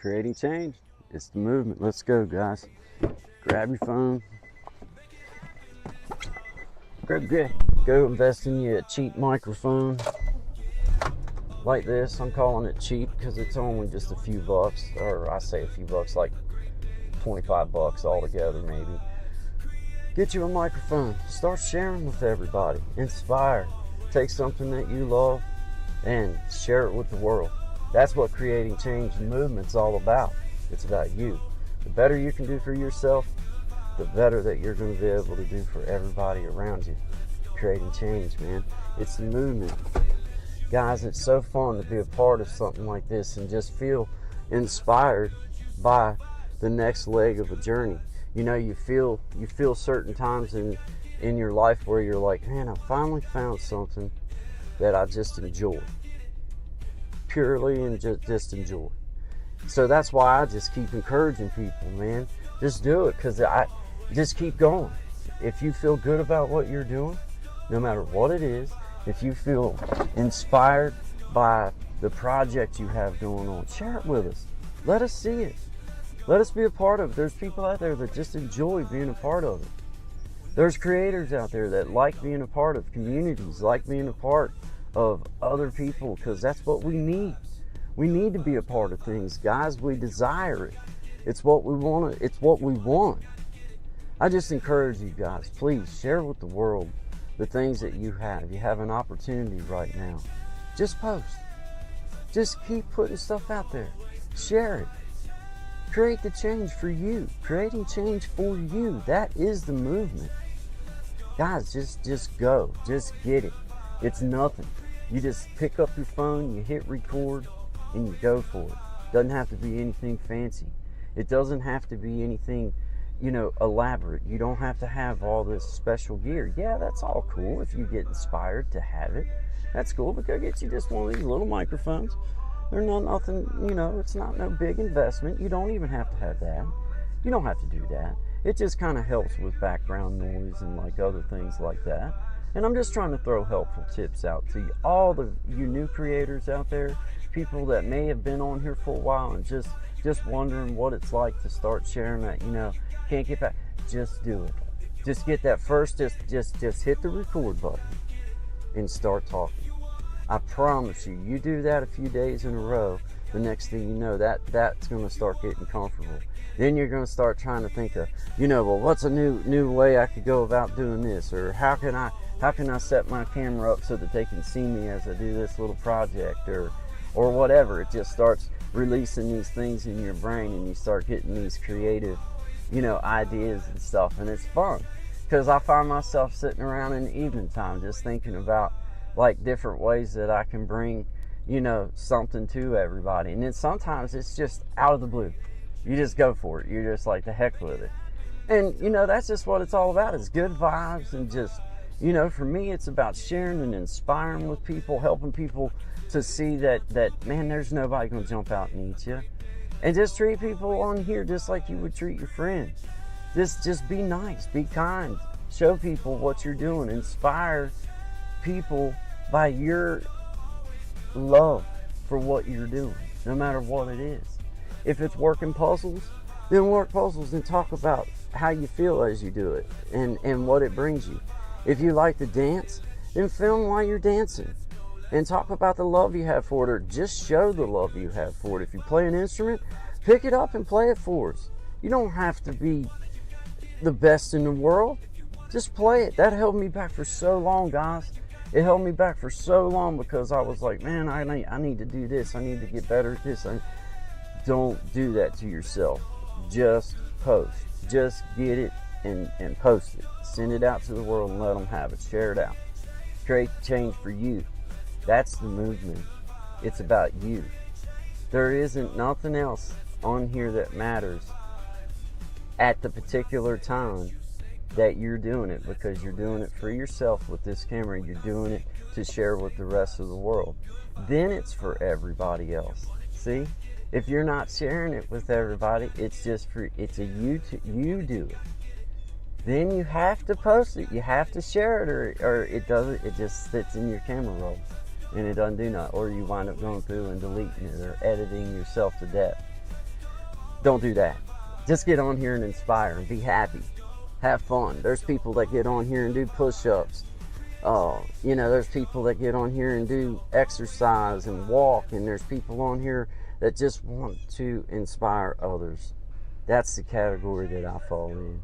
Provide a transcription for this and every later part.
Creating change. It's the movement. Let's go, guys. Grab your phone. Go invest in you a cheap microphone like this. I'm calling it cheap because it's only just a few bucks, or I say a few bucks, like 25 bucks altogether maybe. Get you a microphone. Start sharing with everybody. Inspire. Take something that you love and share it with the world. That's what creating change and movement's all about. It's about you. The better you can do for yourself, the better that you're going to be able to do for everybody around you. Creating change, man. It's the movement. Guys, it's so fun to be a part of something like this and just feel inspired by the next leg of a journey. You know, you feel certain times in your life where you're like, man, I finally found something that I just enjoy. Purely and just enjoy. So that's why I just keep encouraging people, man. Just do it, because I just keep going. If you feel good about what you're doing, no matter what it is, if you feel inspired by the project you have going on, share it with us. Let us see it. Let us be a part of it. There's people out there that just enjoy being a part of it. There's creators out there that like being a part of communities, like being a part of other people, because that's what we need. We need to be a part of things, guys. We desire it. It's what we want. It's what we want. I just encourage you guys, please share with the world the things that you have. You have an opportunity right now. Just post. Just keep putting stuff out there. Share it. Create the change for you. Creating change for you. That is the movement. Guys, just go. Just get it. It's nothing. You just pick up your phone, you hit record, and you go for it. Doesn't have to be anything fancy. It doesn't have to be anything, elaborate. You don't have to have all this special gear. Yeah, that's all cool if you get inspired to have it. That's cool, but go get you just one of these little microphones. They're nothing, it's not no big investment. You don't even have to have that. You don't have to do that. It just kind of helps with background noise and like other things like that. And I'm just trying to throw helpful tips out to you, all you new creators out there, people that may have been on here for a while and just wondering what it's like to start sharing that, can't get back. Just do it. Just get that first, just hit the record button and start talking. I promise you, you do that a few days in a row, the next thing you know, that's going to start getting comfortable. Then you're going to start trying to think of, well, what's a new way I could go about doing this, or how can I set my camera up so that they can see me as I do this little project, or whatever. It just starts releasing these things in your brain, and you start getting these creative, ideas and stuff, and it's fun. Because I find myself sitting around in the evening time just thinking about like different ways that I can bring, something to everybody. And then sometimes it's just out of the blue. You just go for it. You're just like, the heck with it. And, that's just what it's all about. It's good vibes, and just, for me, it's about sharing and inspiring with people, helping people to see that man, there's nobody going to jump out and eat you. And just treat people on here just like you would treat your friends. Just be nice, be kind, show people what you're doing, inspire people by your love for what you're doing, no matter what it is. If it's working puzzles, then work puzzles and talk about how you feel as you do it and what it brings you. If you like to dance, then film while you're dancing and talk about the love you have for it, or just show the love you have for it. If you play an instrument, pick it up and play it for us. You don't have to be the best in the world. Just play it. That held me back for so long, guys. It held me back for so long because I was like, man, I need to do this. I need to get better at this. Don't do that to yourself. Just post. Just get it and post it. Send it out to the world and let them have it. Share it out. Create change for you. That's the movement. It's about you. There isn't nothing else on here that matters at the particular time that you're doing it, because you're doing it for yourself with this camera. You're doing it to share with the rest of the world. Then it's for everybody else. See? If you're not sharing it with everybody, it's you do it. Then you have to post it. You have to share it, or it just sits in your camera roll and it doesn't do nothing, or you wind up going through and deleting it or editing yourself to death. Don't do that. Just get on here and inspire and be happy. Have fun. There's people that get on here and do push-ups. You know, there's people that get on here and do exercise and walk, and there's people on here that just want to inspire others. That's the category that I fall in.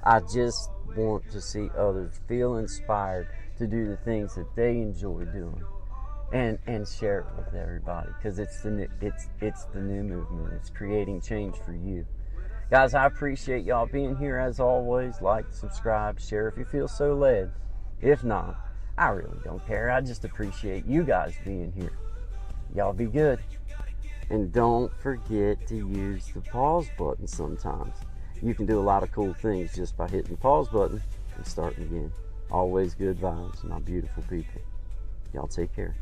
I just want to see others feel inspired to do the things that they enjoy doing, and share it with everybody, because it's the new movement. It's creating change for you. Guys, I appreciate y'all being here as always. Like, subscribe, share if you feel so led. If not, I really don't care. I just appreciate you guys being here. Y'all be good. And don't forget to use the pause button sometimes. You can do a lot of cool things just by hitting the pause button and starting again. Always good vibes, my beautiful people. Y'all take care.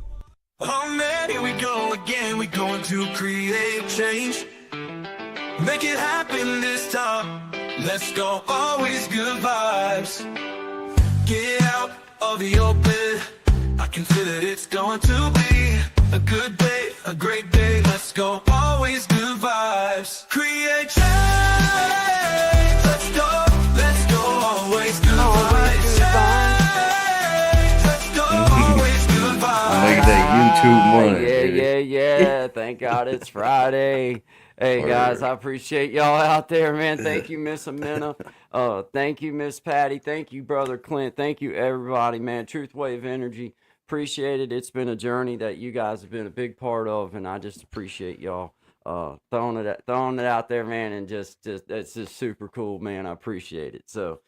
Oh man, here we go again. We're going to create change. Make it happen this time. Let's go, always good vibes. Get out of the open. I can feel that it's going to be a good day, a great day. Let's go, always good vibes. Create change. Let's go, always good vibes. Change. Let's go, always good vibes. Look at that YouTube money. Yeah. Thank God it's Friday. Hey guys, I appreciate y'all out there, man. Thank you, Miss Amina. Thank you, Miss Patty. Thank you, Brother Clint. Thank you, everybody, man. Truth Wave Energy. Appreciate it. It's been a journey that you guys have been a big part of, and I just appreciate y'all throwing it out there, man. And just it's just super cool, man. I appreciate it. So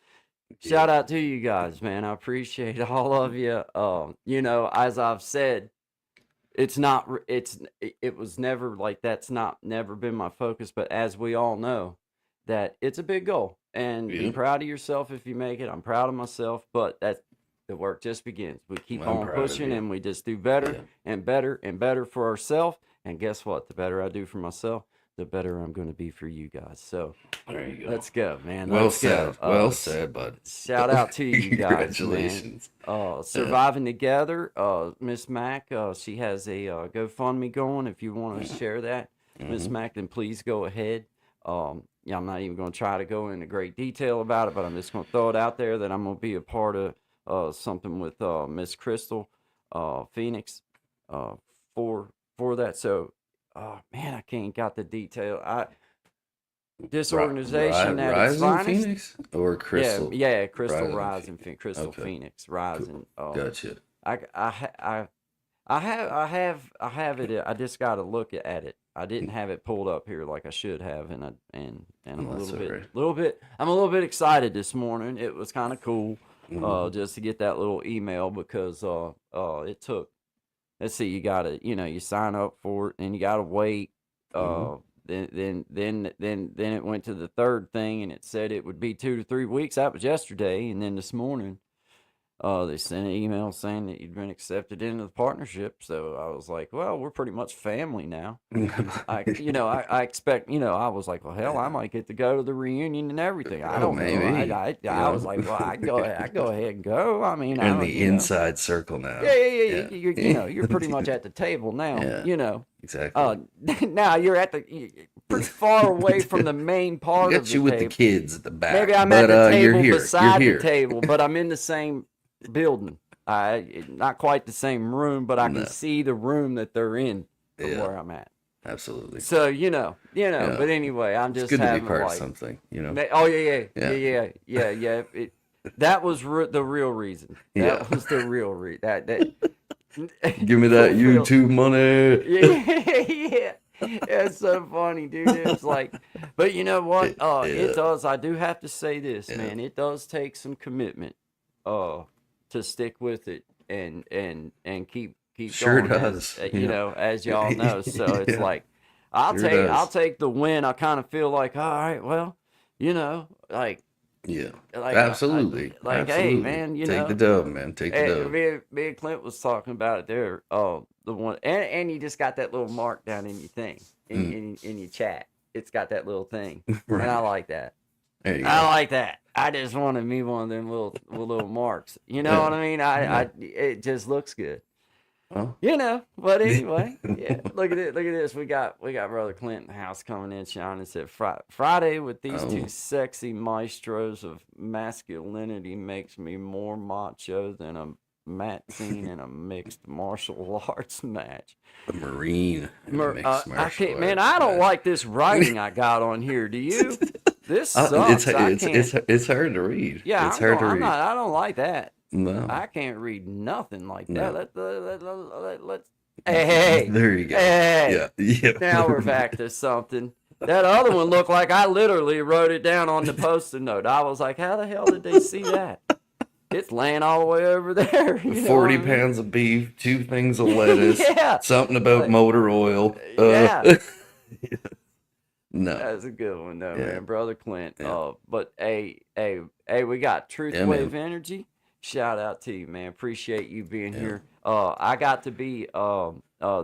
shout out to you guys, man. I appreciate all of you. You know, as I've said, it was never like, that's never been my focus, but as we all know, that it's a big goal, and be proud of yourself if you make it. I'm proud of myself, but the work just begins. We keep on pushing, and we just do better and better and better for ourselves. And guess what? The better I do for myself, the better I'm going to be for you guys. So there you go. Let's go, man. Well said. Well said, bud. Shout out to you guys. Congratulations. Man. Surviving Together. Miss Mac, she has a GoFundMe going. If you want to share that, Miss Mac, then please go ahead. Yeah, I'm not even going to try to go into great detail about it, but I'm just going to throw it out there that I'm going to be a part of something with Miss Crystal Phoenix for that. So, man, I can't got the detail. This organization at its Rising finest, Phoenix or Crystal? Yeah, Crystal Rising Crystal Okay. Phoenix Rising. Gotcha. I have it. I just got to look at it. I didn't have it pulled up here like I should have, and I'm a little bit. I'm a little bit excited this morning. It was kind of cool, just to get that little email, because it took. Let's see, you gotta, you sign up for it, and you gotta wait. Then it went to the third thing, and it said it would be 2 to 3 weeks. That was yesterday, and then this morning, they sent an email saying that you'd been accepted into the partnership. So I was like, well, we're pretty much family now. I expect, I was like, well, hell, I might get to go to the reunion and everything. I don't know. I was like, well, I go ahead and go. I mean, in the inside circle now. Yeah. You're pretty much at the table now. Exactly. Now you're pretty far away from the main part of the table. Got you with the kids at the back. Maybe I'm at the table beside the table, but I'm in the same building. Not quite the same room, but I can see the room that they're in from where I'm at. Absolutely. So but anyway, I'm just it's good having to be part of something, Oh yeah. That was the real reason. That was the real reason. That give me that YouTube money. Yeah. It's so funny, dude. It's like, but you know what? It does. I do have to say this, man. It does take some commitment, to stick with it and keep sure going. Does. As y'all know. So it's like, I'll take the win. I kind of feel like, all right, well, like. Yeah, like, absolutely. Hey, man, take the dub, man. Take the dub. Me and Clint was talking about it there. The one, and you just got that little mark down in your thing, in your chat. It's got that little thing, Right. and I like that. There you go. I like that. I just wanted me one of them little marks. You know what I mean? It just looks good. Oh, You know, but anyway, yeah. Look at it. Look at this. We got brother Clint in the house coming in, Sean. It said Friday with these two oh, sexy maestros of masculinity makes me more macho than a mat scene in a mixed martial arts match. a Marine in a mixed I martial can't, man. arts I don't match. like this writing I got on here. Do you? This It's sucks. I it's can't. it's it's hard to read. Yeah, It's hard to I'm read. not. I don't like that. No, I can't read nothing like that. no. Let's. Hey, There you go. hey. Yeah, yeah. Now we're back to something. That other one looked like I literally wrote it down on the post-it note. I was like, how the hell did they see that? It's laying all the way over there. You know 40 what I mean? pounds of beef, 2 things of lettuce, Yeah. something about Like, motor oil. yeah. No. That's a good one though, Yeah. man. Brother Clint. Yeah. But hey, we got Truth Yeah, Wave man. Energy. Shout out to you, man. Appreciate you being Yeah. here. I got to be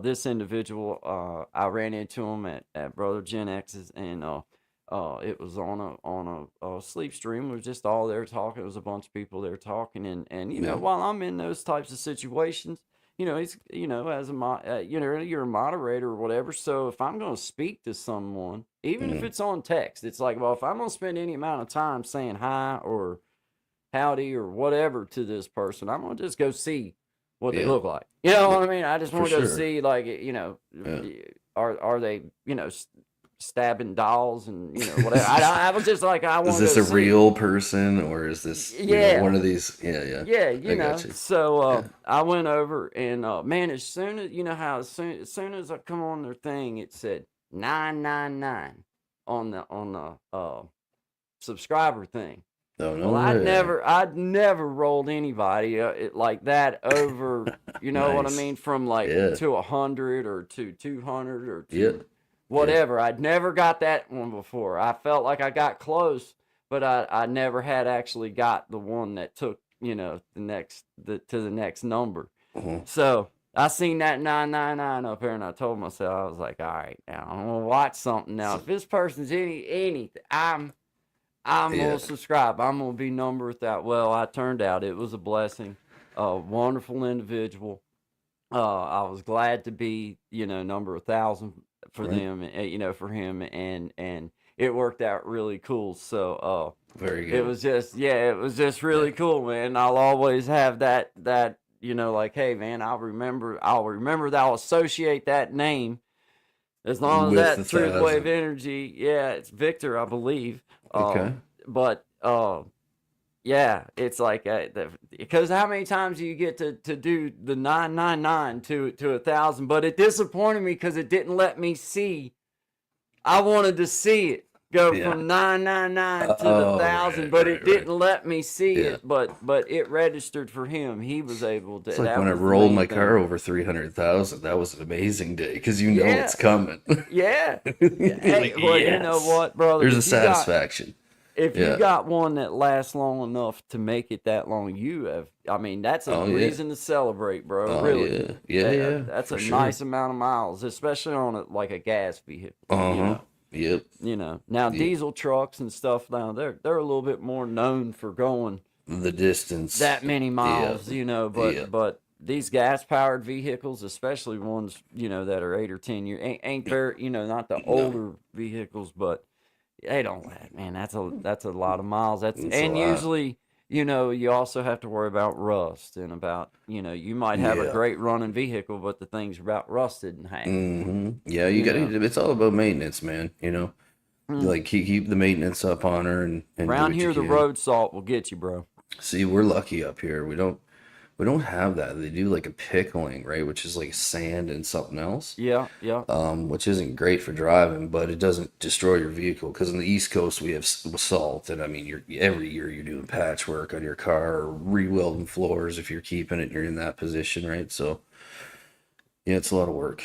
this individual. I ran into him at Brother Gen X's, and it was on a sleep stream. We were just all there talking. It was a bunch of people there talking, and you know, Yeah. while I'm in those types of situations, you know, he's, you know, as a you know, you're a moderator or whatever. So if I'm going to speak to someone, even if Mhm. it's on text, it's like, well, if I'm going to spend any amount of time saying hi or howdy or whatever to this person, I'm going to just go see what they Yeah. look like. You know Yeah. what I mean? I just For want to go sure. see, like, you know, Yeah. are they, you know, stabbing dolls and, you know, whatever. I was just like, I Is want to this go a see. real person or is this, Yeah. one of these? Yeah, yeah. Yeah, you I know. got you. So Yeah. I went over and man, as soon as, you know how as soon as I come on their thing, it said 999 on the subscriber thing. No, no Well, way. I'd never rolled anybody like that over, you know what I Nice. mean, from like Yeah. to 100 or to 200 or Yeah. to whatever. I'd never got that one before. I felt like I got close, but I never had actually got the one that took, you know, to the next number. Uh-huh. So I seen that 999 up there, and I told myself, I was like, all right, now I'm gonna watch something now. If this person's anything, I'm Yeah. gonna subscribe. I'm gonna be number without. Well, I turned out it was a blessing. A wonderful individual. I was glad to be, you know, number 1,000 for Right. them, you know, for him, and it worked out really cool. So, Very it good. was just, yeah, it was just really Yeah. cool, man. I'll always have that, you know, like, hey, man, I'll remember that. I'll associate that name as long as With the that Truth Wave 1,000. Energy. Yeah, it's Victor, I believe. Okay. But yeah, it's like because how many times do you get to do the 999 to 1,000? But it disappointed me because it didn't let me see. I wanted to see it go Yeah. from 999 to the Oh, 1,000, right, but right, it didn't let me see Yeah. it. But it registered for him. He was able to. It's like that when I was the rolled main my car thing. over 300,000. That was an amazing day because you know Yeah. it's coming. Yeah. You're Hey, like, well, you know yes. what, brother? There's a If you got satisfaction. if Yeah. you got one that lasts long enough to make it that long, you have. I mean, that's a Oh, yeah. reason to celebrate, bro. Oh, Really. yeah. Yeah, yeah. That's for a sure. nice amount of miles, especially on like a gas vehicle. Uh-huh. Yep. You know. Now Yeah. diesel trucks and stuff now they're a little bit more known for going The distance. that many miles, you know, Yeah. but these gas powered vehicles, especially ones, you know, that are 8 or 10 years, ain't very, you know, not the older vehicles, but they don't let, man, that's a lot of miles. It's a And lot. usually, you know, you also have to worry about rust and about, you know, you might have a Yeah. great running vehicle, but the thing's about rusted in half. Mm-hmm. Yeah, you You gotta. know. It's all about maintenance, man. You know, like keep the maintenance up on her and do Around what you here, the can. road salt will get you, bro. See, we're lucky up here. We don't have that. They do like a pickling, right? Which is like sand and something else. Yeah, yeah. Which isn't great for driving, but it doesn't destroy your vehicle. Because on the East Coast we have salt, and I mean, every year you're doing patchwork on your car or re-welding floors if you're keeping it. You're in that position, right? So yeah, it's a lot of work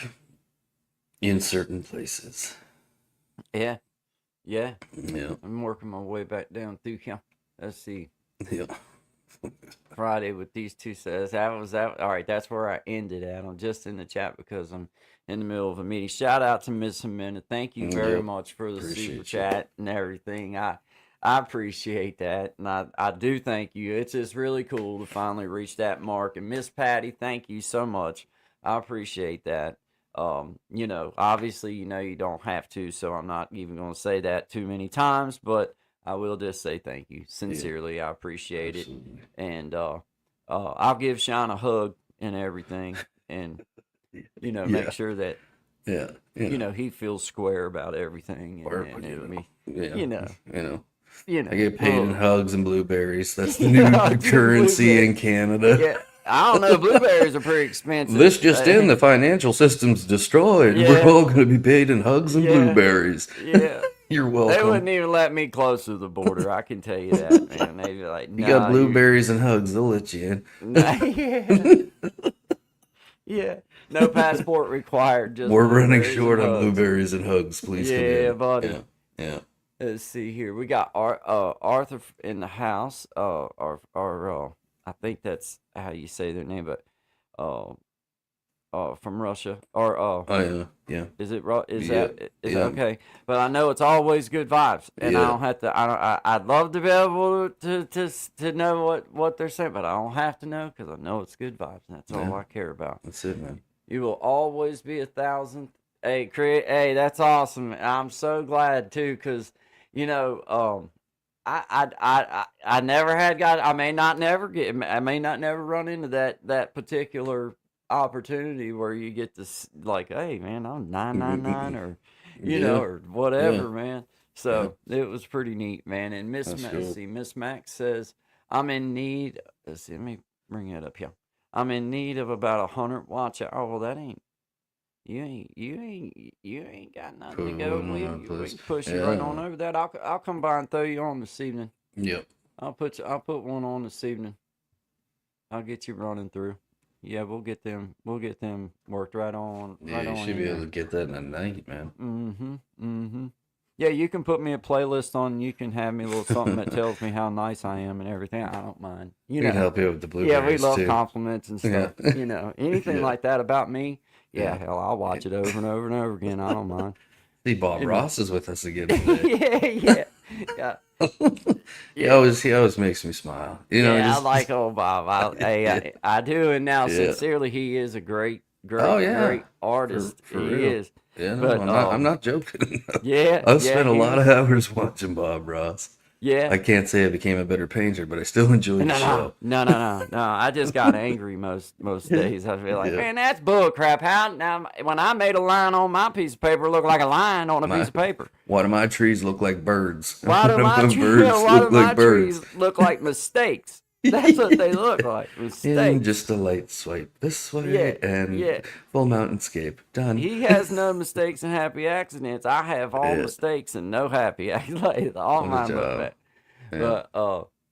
in certain places. Yeah, yeah. Yeah, I'm working my way back down through here. Let's see. yeah. Friday with these two says that was that. All right, that's where I ended at. I'm just in the chat because I'm in the middle of a meeting. Shout out to Miss Amanda. Thank you very Yep. much for the Appreciate super you. chat and everything. I appreciate that, and I do thank you. It's just really cool to finally reach that mark. And Miss Patty, thank you so much I appreciate that. You know, obviously, you know, you don't have to, so I'm not even going to say that too many times, but I will just say thank you Yeah, sincerely. I appreciate it, absolutely. and I'll give Sean a hug and everything, and you know, make Yeah, sure that yeah, you you know, know he feels square about everything, or and you it'll know, be, yeah, you know, you know. you I know, get paid in oh, hugs and blueberries. That's the new hugs and currency blueberries. in Canada. Yeah, I don't know. Blueberries are pretty expensive. This just in, the financial system's destroyed. We're Yeah, all going to be paid in hugs and yeah, blueberries. yeah. You're They welcome. wouldn't even let me close to the border. I can tell you that, man. They'd be like, You got "Nah, you're blueberries and hugs, they'll let you nah, yeah, in. yeah. No passport required, just We're running blueberries and short on hugs." blueberries and hugs. Please come Yeah, in. buddy. Yeah, yeah. Let's see here. We got Arthur in the house. I think that's how you say their name, but uh, from Russia, or Oh yeah, yeah, is it yeah, is that yeah, okay? But I know it's always good vibes, and I yeah, don't have to. I don't. I'd love to be able to know what they're saying, but I don't have to know because I know it's good vibes, and that's all yeah. I care about. That's it, man. You will always be a thousandth. Hey, create. Hey, that's awesome. I'm so glad too, because you know, I never had got. I may not never get. I may not never run into that particular opportunity where you get this like, hey man, I'm 999 or you know Yeah, or yeah, whatever, man. yeah. So it was pretty neat, man. And That's Let's good. see, Miss Max says I'm in need. Let's see, let me bring it up here. I'm in need of about 100 watch. Oh well, that ain't you ain't got nothing Put to it go on with. that We place. can push you right on Yeah. over that. I'll come by and throw you on this evening. Yep. I'll put one on this evening. I'll get you running through. Yeah, we'll get them worked Yeah, right you on should in be able there. to get that in a night, man. Mm-hmm. Mm-hmm. Yeah, you can put me a playlist on. You can have me a little something that tells me how nice I am and everything. I don't mind. You We can know. help you with the Yeah, we blueberries love too. compliments and Yeah. stuff. You know, anything Yeah. like that about me. Yeah, Yeah. hell, I'll Yeah. watch it over and over and over again. I don't mind. See, Bob You know. Ross is with us again today. Yeah, yeah, yeah, yeah. He always makes me smile. You know, Yeah, I just like old Bob. yeah, I do, and now yeah. sincerely, he is a Oh yeah, great artist. for He real. is. Yeah, no, But I'm not joking. yeah, I've yeah, spent a lot he, of hours watching Bob Ross. yeah. I can't say I became a better painter, but I still enjoy the No, no, show. no, no, no, no. I just got angry most days. I feel like, Yeah, man, that's bull crap. How now? When I made a line on my piece of paper, it looked like a line on a piece my of paper. why do my trees look like birds? Why do my Birds why do look my like trees birds. look like mistakes? That's what they look like. And Mistakes. just a light swipe this Yeah, way and yeah. full mountainscape done. He has no mistakes and happy accidents. I have all Yeah, mistakes and no happy accidents. All what a mine look job. bad. Yeah, But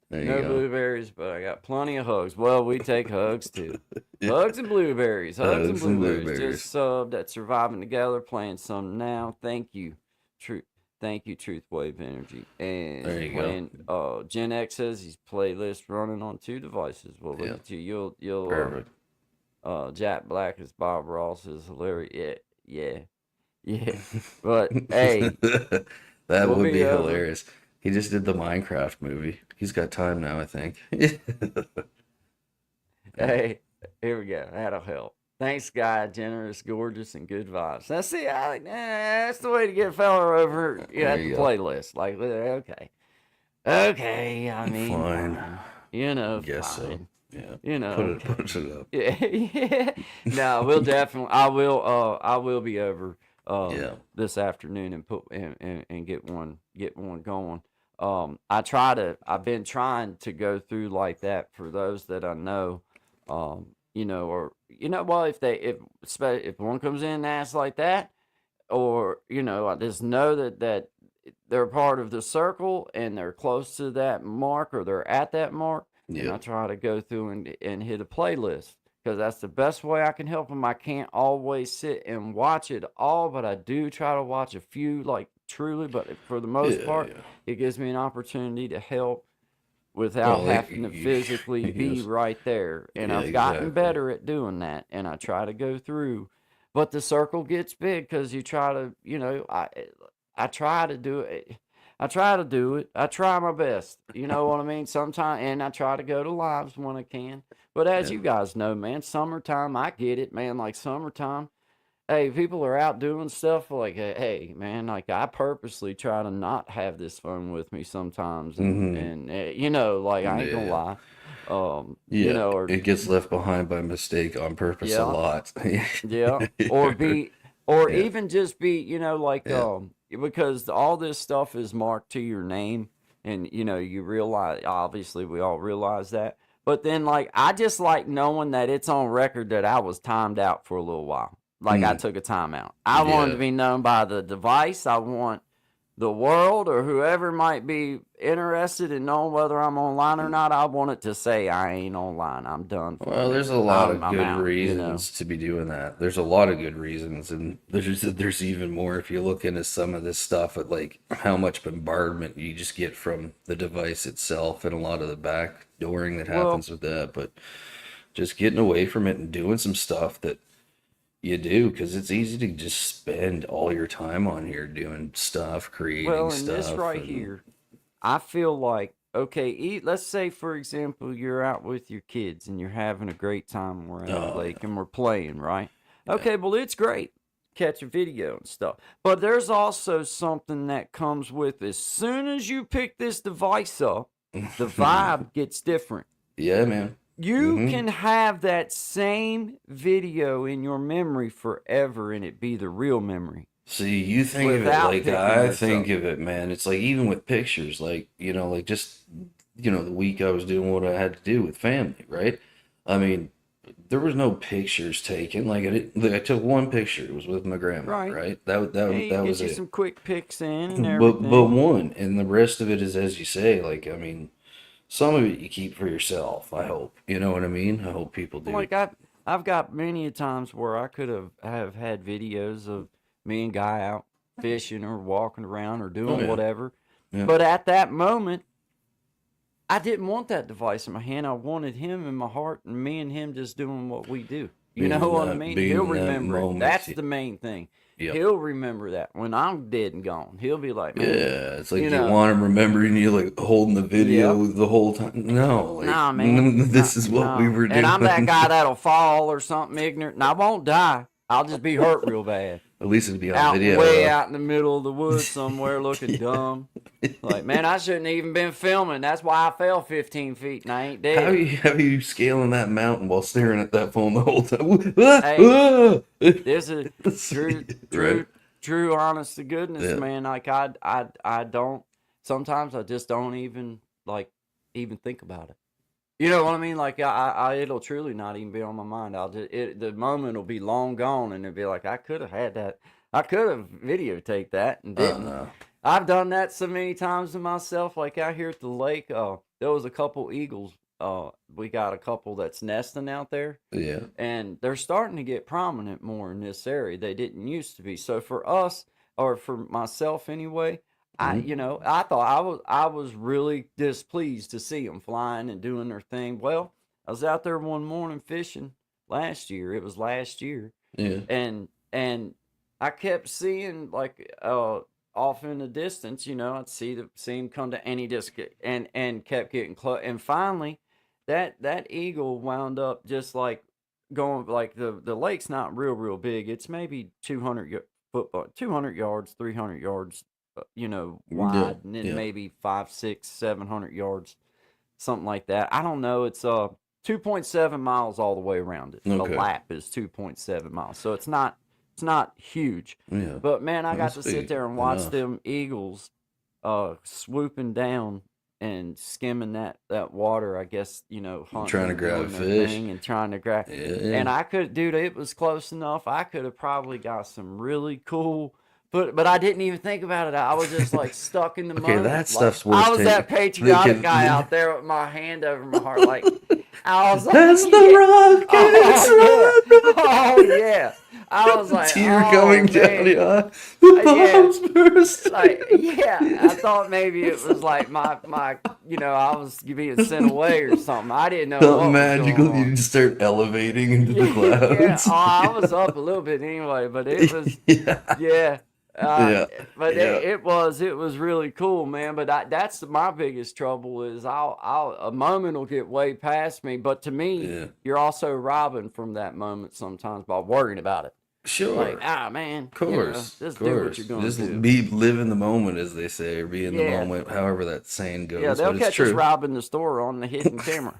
there you no go. blueberries, but I got plenty of hugs. Well, we take hugs too. Yeah, Hugs and blueberries. Hugs and some blueberries. Just blueberries. subbed at Surviving Together, playing some now. Thank you. Truth. Thank you, Truth Wave Energy. There And you go. playing Gen X says he's playlist running on 2 devices. Well look Yeah, at you. You'll perfect. Jack Black as Bob Ross is hilarious. Yeah, yeah. Yeah. But hey, That we'll would be be over. hilarious. He just did the Minecraft movie. He's got time now, I think. Yeah. Hey, here we go. That'll help. Thanks, guy. Generous, gorgeous, and good vibes. Now, see, that's the way to get a fella over There at the you go. playlist. Like, okay. Okay, I mean, Fine. fine. You know, Guess so. fine. Yeah. You know, okay. Put it up. Yeah, yeah. No, we'll definitely. I will be over Yeah. this afternoon and and get one going. I've been trying to go through like that for those that I know, you know, or you know, well, if one comes in and asks like that, or you know, I just know that they're part of the circle and they're close to that mark or they're at that mark, and Yeah. I try to go through and hit a playlist because that's the best way I can help them. I can't always sit and watch it all, but I do try to watch a few, like truly. But for the most Yeah, part, yeah. it gives me an opportunity to help without Well, having to physically be yes. right there. And Yeah, I've gotten exactly. better at doing that. And I try to go through, but the circle gets big because you try to, you know, I try to do it. I try to do it. I try my best. You know what I mean? Sometimes, and I try to go to lives when I can. But as Yeah. you guys know, man, summertime, I get it, man. Like summertime, hey, people are out doing stuff. Like, hey, man, like I purposely try to not have this phone with me sometimes, Hmm. and you know, like I ain't gonna Yeah. lie, you Yeah. know, or It gets left behind by mistake on purpose a yeah, lot. yeah, or be, or Yeah. even just be, you know, like Yeah. because all this stuff is marked to your name, and you know, you realize, obviously, we all realize that. But then, like, I just like knowing that it's on record that I was timed out for a little while. Like, I Mm. took a timeout. I want it to Yeah. be known by the device. I want the world or whoever might be interested in knowing whether I'm online or not. I want it to say I ain't online. I'm done for a Well, there's minute. a lot of I'm good out. You know. reasons to be doing that. There's a lot of good reasons, and there's even more if you look into some of this stuff at like how much bombardment you just get from the device itself and a lot of the backdooring that Well, happens with that. But just getting away from it and doing some stuff that you do, because it's easy to just spend all your time on here doing stuff, creating well, in this stuff, right and here, I feel like okay. Let's say for example, you're out with your kids and you're having a great time. We're at a oh lake and we're playing, right? yeah, Okay, well, it's great. Catch a video and stuff. But there's also something that comes with as soon as you pick this device up, the yeah, vibe gets different. yeah, man. You Hmm. can have that same video in your memory forever and it be the real memory See, you think of it without like picking I this think up. of it, man. It's like even with pictures, like, like just, the week I was doing what I had to do with family, right? I mean, there was no pictures taken. Like I took one picture. It was with my grandma, Right. right? That Yeah, that you that get was you it. some quick pics in and But everything. one, and the rest of it is as you say. Like, I mean, some of it you keep for yourself. I hope. You know what I mean? I hope people do. Like I've got many a times where I could have had videos of me and Guy out fishing or walking around or Oh doing yeah, whatever. yeah. But at that moment, I didn't want that device in my hand. I wanted him in my heart and me and him just doing what we do. You Being know in what I that, mean? being He'll in that remember it. moment. That's the main thing. Yep. He'll remember that when I'm dead and gone. He'll be like, man, Yeah, it's like you you know, want him remembering you like holding the yep. video the whole time. No, like Nah, man. this is what we No. were And I'm that doing. guy that'll fall or something ignorant, and I won't die. I'll just be hurt real bad. At least it'd be on Out video way though. out in the middle of the woods somewhere looking dumb. Like, man, I shouldn't even been filming. That's why I fell 15 feet and I ain't How dead. you scaling that mountain while staring at that phone the whole time? Hey, this is true, Right? true, true, honest to goodness, Yeah. man. Like I don't. Sometimes I just don't even like even think about it. You know what I mean? Like it'll truly not even be on my mind. The moment will be long gone, and it'll be like I could have had that. I could have videotaped that and Oh didn't. no. I've done that so many times to myself. Like out here at the lake, there was a couple eagles. We got a couple that's nesting out there, Yeah. and they're starting to get prominent more in this area. They didn't used to be. So for us, or for myself anyway, Hmm. I thought I was really displeased to see them flying and doing their thing. Well, I was out there one morning fishing last year. It was last year, Yeah. and I kept seeing like off in the distance, I'd see him come to, and he just and kept getting close, and finally that eagle wound up just like going like the lake's not real big. It's maybe 200 football, 200 yards, 300 yards, Yeah. wide, and then Yeah. maybe 5, 6, 700 yards, something like that. I don't know. It's 2.7 miles all the way around it. A Okay. lap is 2.7 miles, so it's not huge. Yeah. But man, I got That's to sit big there and watch enough. them eagles swooping down and skimming that water, I guess, hunting Trying to and grab a doing their fish. thing and trying to grab. Yeah. And I could, dude, it was close enough. I could have probably got some really cool, but I didn't even think about it. I was just like stuck in the Okay, moment. that Like stuff's I worth was taking. that patriotic guy Thinking, out there with my hand over my heart, like I was like, that's the yeah. Rockets! Oh yeah. Run, Oh yeah. I was run! like, Tear oh coming down man. the eye. The Yeah. bombs burst. Like, yeah. I thought maybe it was like my I was being sent away or something. I didn't know Something what was going magical. You on. just start elevating into the Yeah. Oh, clouds. I was up a little bit anyway, but it was Yeah. yeah. Uh, Yeah, but yeah, it was really cool, man. But that's my biggest trouble is I'll a moment will get way past me. But to me, yeah. you're also robbing from that moment sometimes by worrying about it. Like, Sure, man, of just do what you're course. gonna Just do. be live in the moment, as they say, or be in the Yeah, moment, however that saying yeah. goes. They'll But it's catch us true. robbing the store on the hidden camera.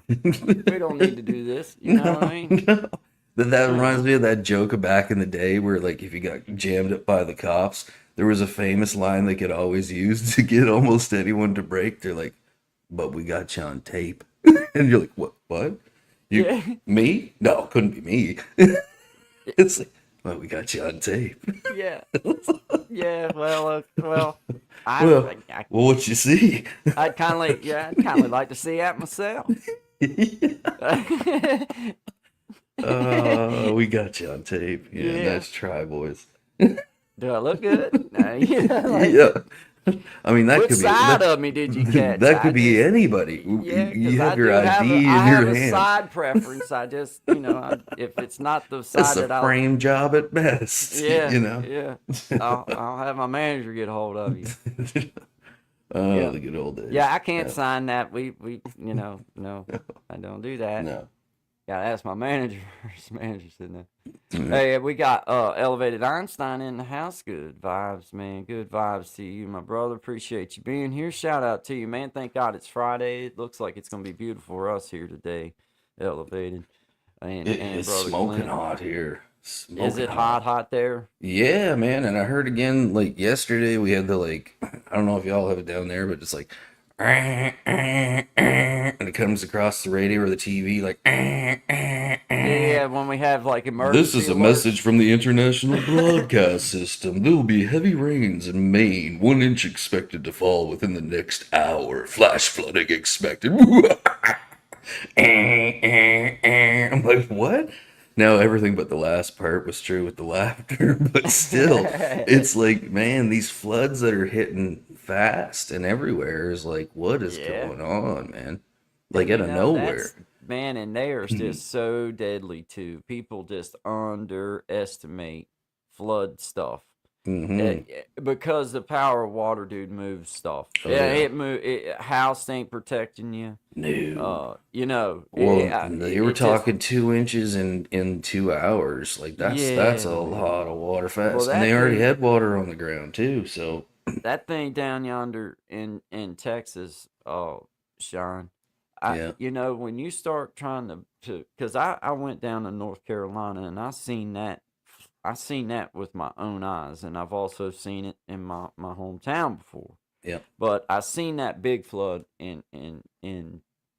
We don't need to do this. You know what I No, mean? no. That reminds No. me of that joke of back in the day where, like, if you got jammed up by the cops, there was a famous line they could always use to get almost anyone to break. They're like, "But we got you on tape," and you're like, "What? What? You? Yeah, Me? No, couldn't be me." It's like, "But we got you on tape." yeah, yeah. I, Well, I well, what you see? I'd kind of like to see that myself. We got you on tape. Yeah, Yeah. nice try, boys. Do I look good? Like, Yeah. I mean, that which could be side that, of me did you catch? that I could be just, anybody. yeah, because You I have your do ID in I your have a hand. side preference. I just, if it's not the It's side a that I'll, frame job at best, yeah, you know. yeah, I'll have my manager get a hold of you. Oh, Yeah, the good old days. yeah, I can't Yeah. sign that. No, I don't do that. No. Gotta ask my manager. His manager said no. Yeah. Hey, we got Elevated Einstein in the house. Good vibes, man. Good vibes to you, my brother. Appreciate you being here. Shout out to you, man. Thank God it's Friday. It looks like it's gonna be beautiful for us here today. Elevated and It's brother smoking Clint. hot here. Is Smoking it hot, hot. hot there? Yeah, man. And I heard again, like yesterday, we had the like, I don't know if y'all have it down there, but it's like, and it comes across the radio or the TV, like, Yeah, when we have like this emergency is a alerts. message from the International Broadcast System. There will be heavy rains in Maine. 1 inch expected to fall within the next hour. Flash flooding expected. I'm like, what? Now everything but the last part was true with the laughter, but still, it's like, man, these floods that are hitting fast and everywhere is like, what is Yeah. going on, man? Like And out of nowhere. that's man, and they are just so deadly too. People just underestimate flood stuff. Mm-hmm. Because the power of water, dude, moves stuff. Oh Yeah, yeah. it move. House ain't protecting you. No. It, Well, they were it just talking 2 inches in 2 hours. Like that's yeah, a man. lot of water Well, fast, and they already had water on the ground too. So that thing down yonder in Texas, oh, Sean, yeah, when you start trying to, because I went down to North Carolina and I seen that with my own eyes, and I've also seen it in my hometown before. yeah, But I seen that big flood in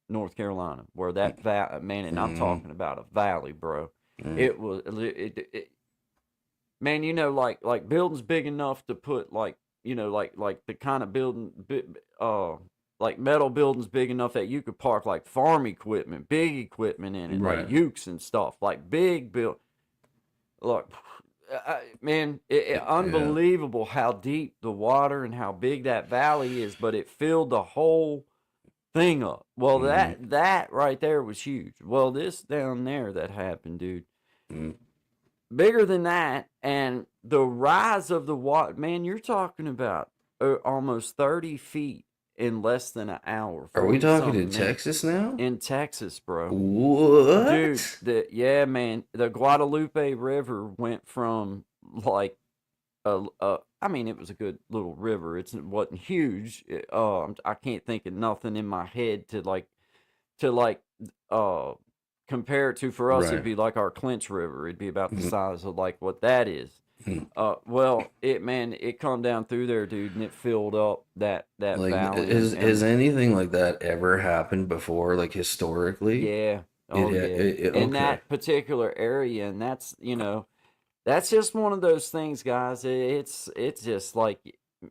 North Carolina where that man, and I'm mm-hmm, talking about a valley, bro. mm, It was it man, like buildings big enough to put like like the kind of like metal buildings big enough that you could park like farm equipment, big equipment in it, like right, ukes and stuff, like big build. Look, man, yeah, unbelievable how deep the water and how big that valley is, but it filled the whole thing up. Well, mm-hmm, that right there was huge. Well, this down there that happened, dude, mm. bigger than that, and the rise of the water, man, you're talking about almost 30 feet in less than an hour, Are we 40 talking in something minutes Texas now? in Texas, bro. Dude, What? yeah, man, the Guadalupe River went from like I mean, it was a good little river. It wasn't huge. I can't think of nothing in my head to uh compare it to. For us, it'd Right. be like our Clinch River. It'd be about the Mm-hmm. size of like what that is. Mm-hmm. Well, it come down through there, dude, and it filled up that Like, valley has and anything like that ever happened before? Like historically, yeah, oh yeah, in okay. that particular area, and that's just one of those things, guys. It's just like,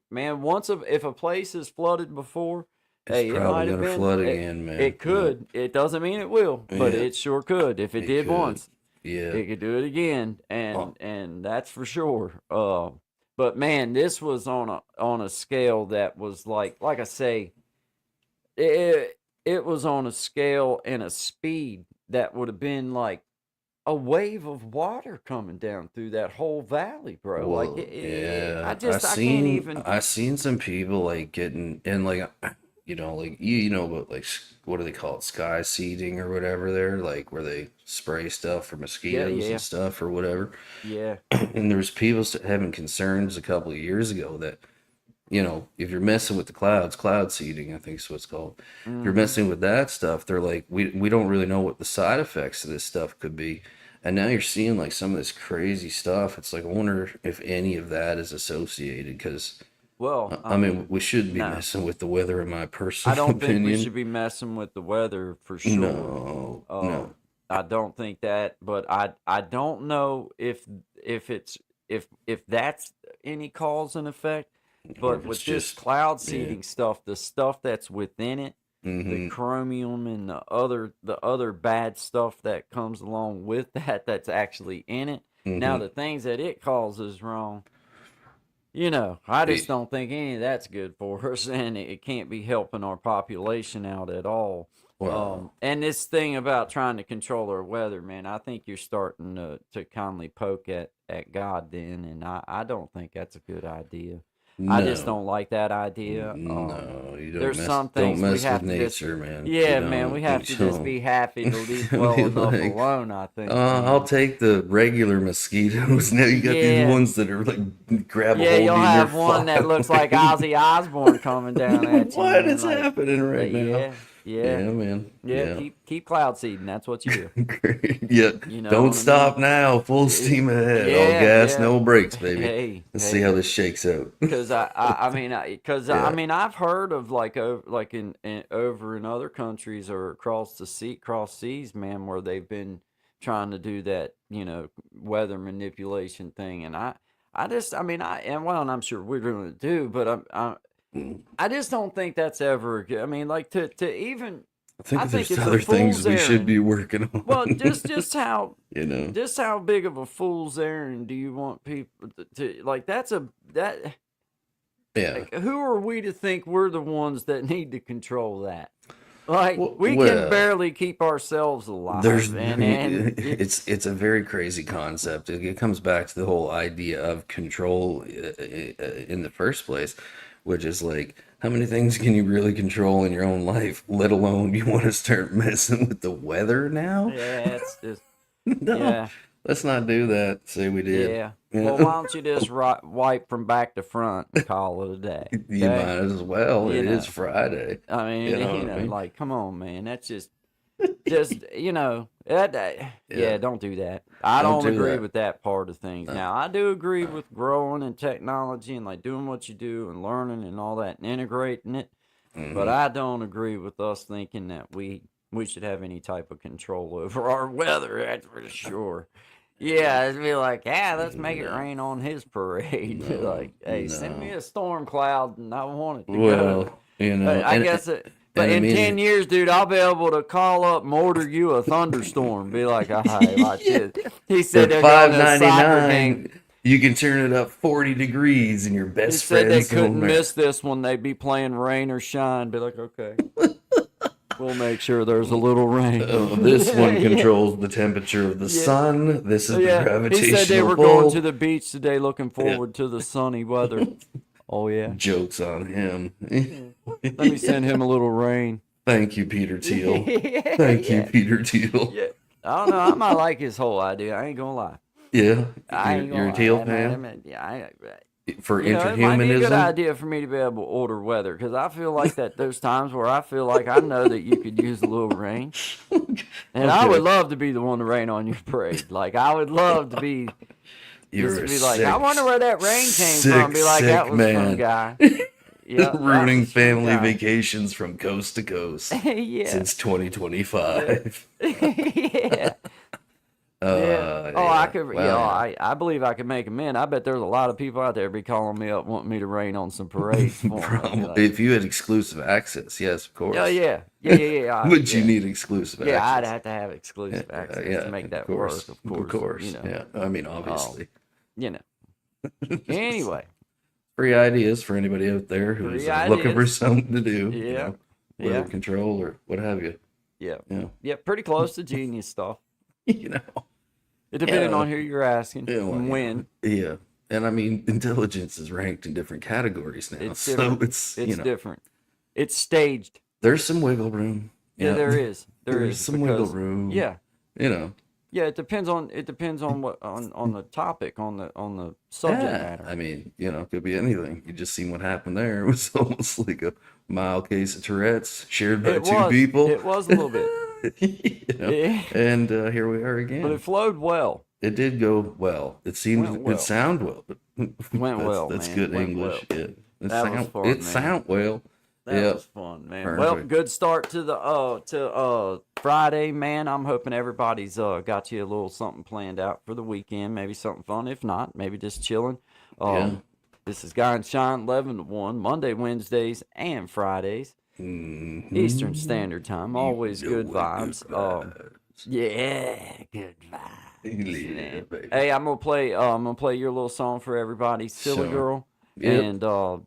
man, if a place is flooded before, It's hey, it probably might have gonna been flood it. again, man. It Yeah, could. It doesn't mean it will, but yeah, it sure could. If it it did could. once, Yeah. it could do it again, Oh, and that's for sure. But man, this was on a scale that was like I say, it it was on a scale and a speed that would have been like a wave of water coming down through that whole valley, bro. Like, Well, yeah, I can't even. I seen some people like getting and like like you know about like what do they call it, sky seeding or whatever there, like where they spray stuff for Yeah, mosquitoes yeah, and stuff or whatever. yeah. And there was people having concerns a couple of years ago that if you're messing with the cloud seeding, I think is what it's called. If you're Mm-hmm. messing with that stuff, they're like, we don't really know what the side effects of this stuff could be. And now you're seeing like some of this crazy stuff. It's like, I wonder if any of that is associated because, Well, I I mean, mean, we shouldn't be no. messing with the weather, in my I personal don't think we should opinion. be messing with the weather for sure. No, no. Um, I don't think that, but I don't know if it's if that's any cause and effect. Or But if it's with this just, cloud yeah. seeding stuff, the stuff that's within it, the Mm-hmm. chromium and the other bad stuff that comes along with that's actually in it. Now Mm-hmm. the things that it causes wrong, I just don't think any of that's good for us, and it can't be helping our population out at all. Well, And this thing about trying to control our weather, man, I think you're starting to kindly poke at God then, and I don't think that's a good idea. I just no. don't like that idea. No, you There's some don't things we mess with have to just, nature, man. You yeah, man, we don't, you have to just don't. be happy to leave well Be enough like, alone, I think, I'll man. take the regular mosquitoes. Now you got these Yeah. ones that are like grab a Yeah, hold of you'll you and they're have one that looks like flying. Ozzy Osbourne coming down at you, What man. is Like, happening right now? yeah, yeah, Yeah, man. yeah. Yeah. Keep cloud seeding. That's what you do. Great. Yeah. You know Don't what I mean? stop now. Full Eh, steam ahead. All Yeah, gas, yeah. no brakes, baby. Hey, Let's see how hey. this shakes out. Because I Yeah. mean, I've heard of like over in other countries or cross seas, man, where they've been trying to do that, weather manipulation thing, and and I'm sure we're going to do, but Mm. I just don't think that's ever good. I mean, like to even, I I think think there's it's a other things fool's we should errand. be working Well, on. You know? just how big of a fool's errand do you want people to like? That Yeah. like, who are we to think we're the ones that need to control that? Like, we can Well, barely keep ourselves there's alive, and it's a very crazy concept. It comes back to the whole idea of control in the first place, which is like how many things can you really control in your own life, let alone you want to start messing with the weather now? yeah, it's just No, yeah. let's not do that. Say we did. Yeah. You Well, know, why don't you just wipe from back to front and call it a day? you Okay. might as well. You It is know. Friday. I You mean, know what I mean? like, come on, man. That's just Yeah, yeah. Don't do that. I don't don't do agree that. with that part of things. No. Now, I do agree with growing and technology and like doing what you do and learning and all that and integrating it. But Hmm. I don't agree with us thinking that we should have any type of control over our weather. That's for sure. Yeah, it'd be like, let's make it No, rain on his parade. no, Like, hey, send me no. a storm cloud, and I want it to go. Well, you know, I guess it. But and I in mean, 10 years, dude, I'll be able to call up and order you a thunderstorm. Be like, all right, watch yeah, this. He for said they're going five to a ninety soccer game. nine, you can turn it up 40 degrees, and your He best said they friends will couldn't know. miss this one. They'd be playing rain or shine. Be like, okay, we'll make sure there's a little rain. This one Yeah, controls the temperature of the yeah. sun. This is the Yeah, he said they gravitational were going pull. to the beach today, looking Yeah. forward to the sunny weather. Oh yeah, Jokes on him. let me send him a little rain. Thank you, Peter Thiel. Yeah, Thank you, yeah, Peter Thiel. yeah. I don't know. I might like his whole idea. I ain't gonna lie. Yeah, I ain't you're gonna a lie. Thiel fan Yeah, for it might be a good interhumanism. idea for me to be able to order weather because I feel like that. There's times where I feel like I know that you could use a little rain, and I would Okay, love to be the one to rain on your parade. Like I would love to be. Just you're to a be like, I wonder where that rain came from. sick, Be like, that sick was from man. guy. Yeah, that Ruining was from family guy. vacations from coast to coast Yeah, since yeah, 2025. yeah, yeah. Oh, I Yeah. could. Well, yeah. I believe I could make them in. I bet there's a lot of people out there be calling me up wanting me to rain on some parades for them. I'd be Probably like, if you had exclusive access, yes, of yeah, course. yeah, yeah, yeah, yeah, Would you yeah. need exclusive Yeah, I'd access? have to have Yeah, exclusive access yeah, to make of that course, work. Of of course, course. Yeah, I mean, Um, obviously. you know. Anyway, Free ideas for anybody out there who's free looking for ideas. something to do, Yeah, weather yeah, control or what have you. yeah, Yeah, yeah. Pretty close to genius stuff. you know. It depending Yeah. on who you're asking Yeah, well, and yeah. when. Yeah. And I mean, intelligence is ranked in different categories now. It's So different. it's, It's different. It's staged. there's some wiggle room. Yeah, Yeah. there is. There There's is some wiggle because room. yeah, You know. yeah. It depends on what on the topic on the subject Yeah. matter. I mean, it could be anything. You just seen what happened there. It was almost like a mild case of Tourette's shared by It two was. people. It was a little bit. Yeah. And here we are But again. it flowed well. It did go well. It seemed Went it well. sound well, but Went well, that's man. good Went English. well. Yeah. That was fun, It man. sound well. That Yeah. was fun, man. Well, Perfect. good start to the Friday, man. I'm hoping everybody's got you a little something planned out for the weekend. Maybe something fun. If not, maybe just chilling. Yeah. This is Guy and Shine 11 to 1, Monday, Wednesdays, and Fridays, Mhm. Eastern Standard Time. Always know good what vibes. good vibes. Yeah, good vibes. Yeah, Man. baby. Hey, I'm gonna play your little song for everybody, Silly Sure. Girl. Yep. And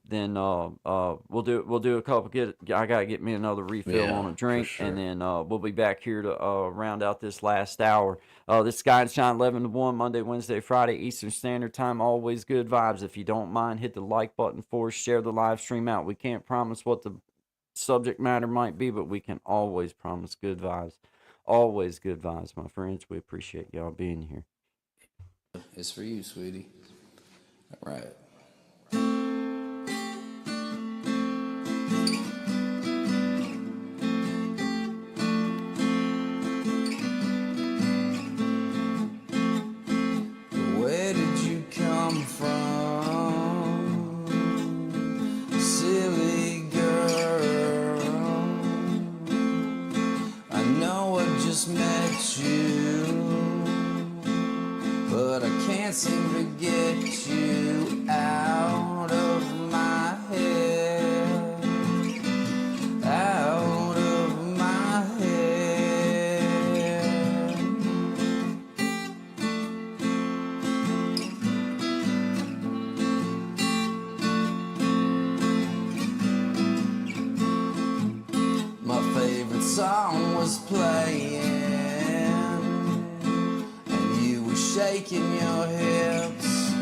then we'll do a couple. I gotta get me another refill Yeah, on a for drink, sure. and then we'll be back here to round out this last hour. This Guy and Shine 11 to 1, Monday, Wednesday, Friday, Eastern Standard Time. Always good vibes. If you don't mind, hit the like button for us. Share the live stream out. We can't promise what the subject matter might be, but we can always promise good vibes. Always good vibes, my friends. We appreciate y'all being here. It's for you, sweetie. All right. Where did you come from, silly girl? I know I just met you, but I can't seem to get you out of my head, out of my head. My favorite song was playing, and you were shaking your hips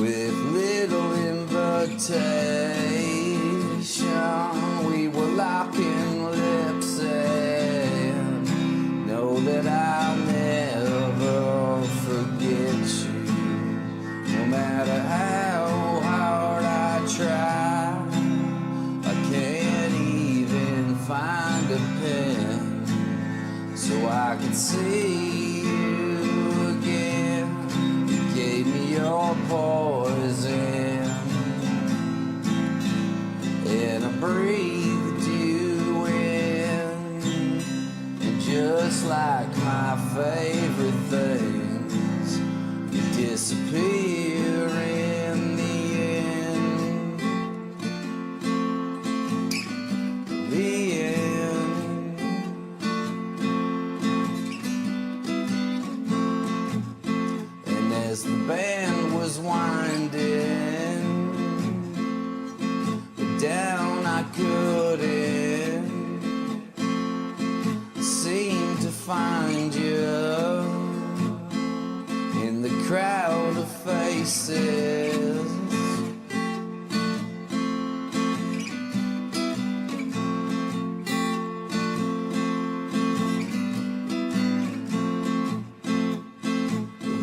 with little invitation. We were locking lips, and know that I'll never forget you, no matter how hard I try. I can't even find a pen so I can see you again. You gave me your poison, and I breathed you in. And just like my favorite things, you disappear in the end. The end. And as the band was winding down, I couldn't seem to find you in the crowd of faces.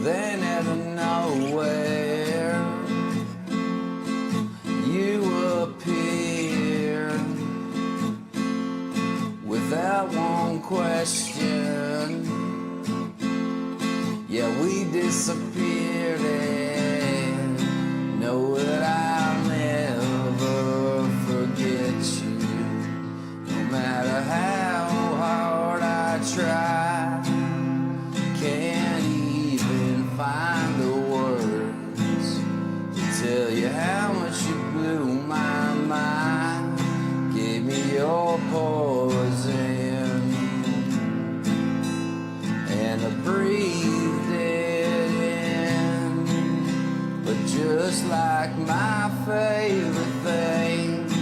Then out of nowhere, you appear without one question. Yeah, we disappeared, and know that I'll never forget you, no matter how hard I try. Can't even find the words to tell you how much you blew my mind. Gave me your poison, and I breathed it in. But just like my favorite things,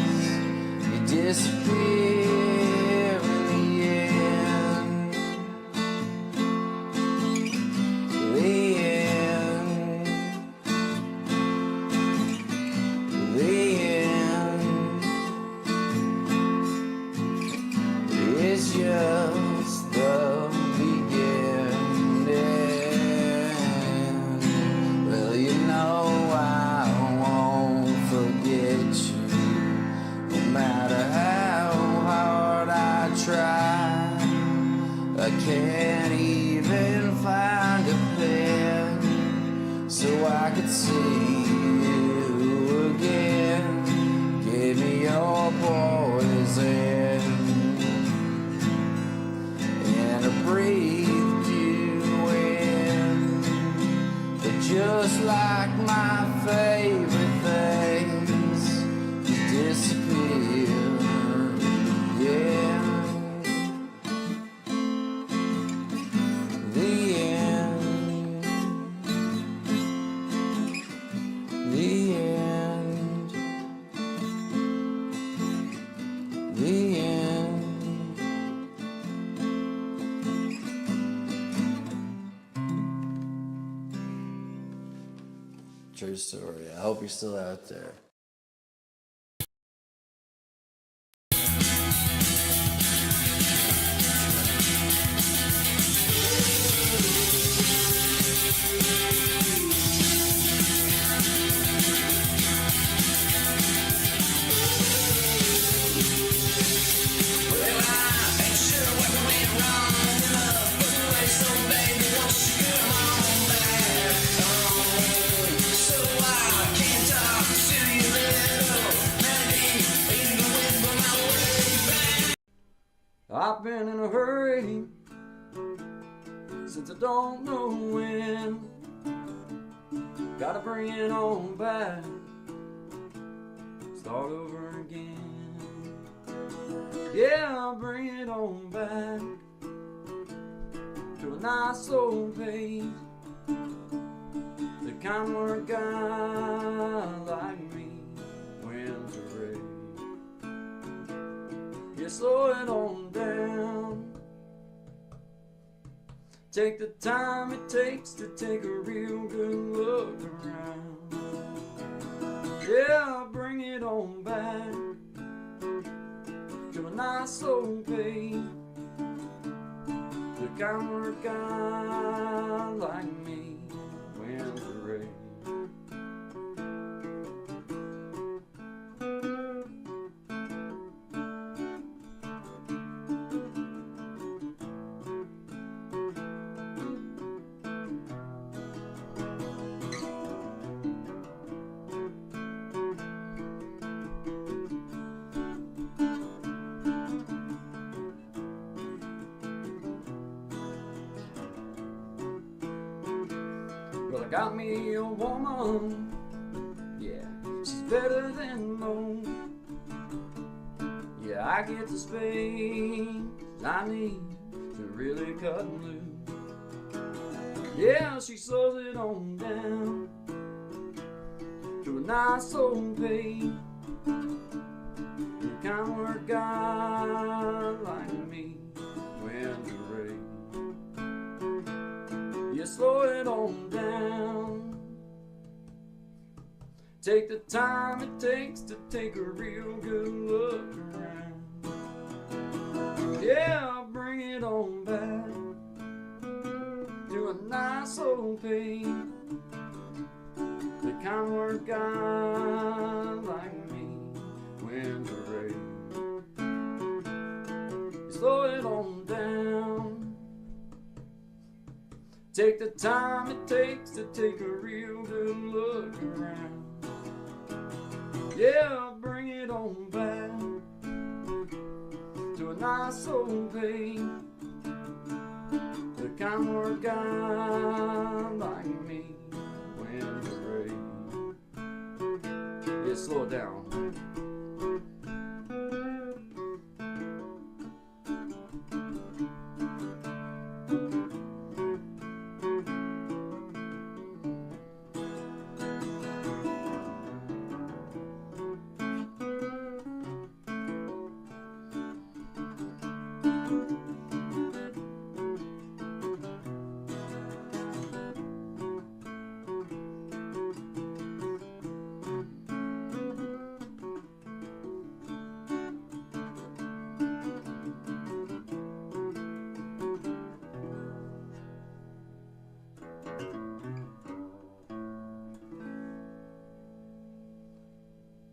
you disappear in the end. true story. I hope you're still out there. I've been in a hurry since I don't know when. Gotta bring it on back, start over again. Yeah, I'll bring it on back to a nice old pace, the kind where a guy like me wins a race. You slow it on down. Take the time it takes to take a real good look around. Yeah, bring it on back to a nice old pace, the kind where a guy like me wins a race. Well, I got me a woman, yeah, she's better than most. Yeah, I get the space I need to really cut loose. Yeah, she slows it on down to a nice old pace, the kind where a guy like me wins a race. You slow it on down. Take the time it takes to take a real good look around. Yeah, bring it on back to a nice old pace, the kind where a guy like me wins a race. You slow it on down. Take the time it takes to take a real good look around. Yeah, bring it on back to a nice old pace, the kind where a guy like me wins a race. Yeah, slow it down.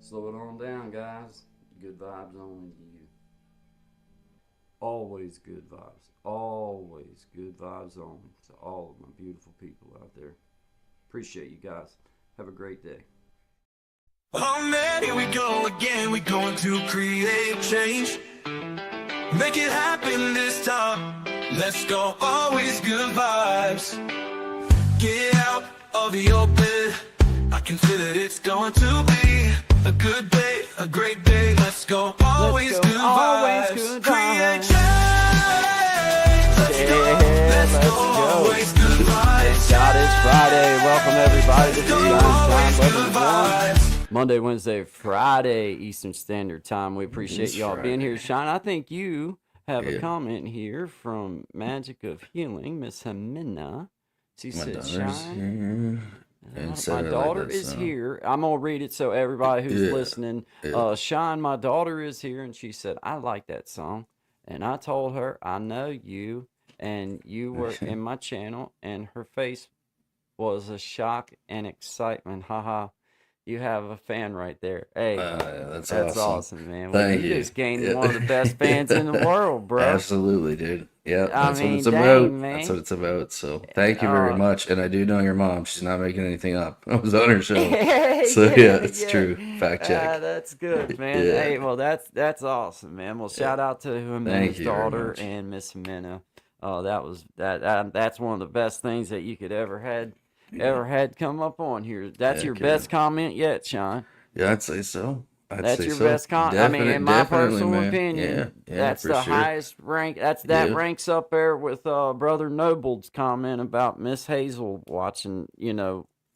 Slow it on down, guys. Good vibes only to you. Always good vibes. Always good vibes only to all of my beautiful people out there. Appreciate you guys. Have a great day. Oh man, here we go again. We're going to create change. Make it happen this time. Let's go. Always good vibes. Get out of the open. I can feel it. It's going to be a good day, a great day. Let's go. Always good vibes. Good Create vibes. change. Let's go. Let's go. Always good vibes. God, it's Friday. Welcome everybody to Always Time good vibes. Monday, Wednesday, Friday, Eastern Standard Time. We appreciate It's y'all being here. Friday. Shine, I think you have a Yeah. comment here from Magic of Healing, Miss Hamina. She My said, daughter's Shine, here. and My said it like daughter this. is So here. I'm gonna read it so everybody who's yeah, listening. yeah. Shine, my daughter is here, and she said, "I like that song." And I told her, "I know you, and you were in my channel." And her face was a shock and excitement. Haha, you have a fan right there. Hey, That's that's awesome. awesome, man. Well, Thank you you. just gained one of the best fans in the Yeah. world, bro. Absolutely, dude. Yeah, I that's what it's mean, about. dang, That's what man. it's about. So thank you very Uh, much. And I do know your mom. She's not making anything up. I was on her show. yeah, So yeah, it's yeah. true. Fact check. That's good, man. Yeah. Hey, well, that's awesome, man. Well, Yeah. shout out to Thank Jimena's you very daughter much. and Miss Jimena. That was that's one of the best things that you could Yeah. ever had come up on here. That's your Heck yeah. best comment yet, Sean. Yeah, I'd say so. I'd That's say your so. best I mean, in my Definitely, personal man. Yeah, opinion, yeah, that's for the sure. highest rank. That Yeah. ranks up there with Brother Noble's comment about Miss Hazel watching,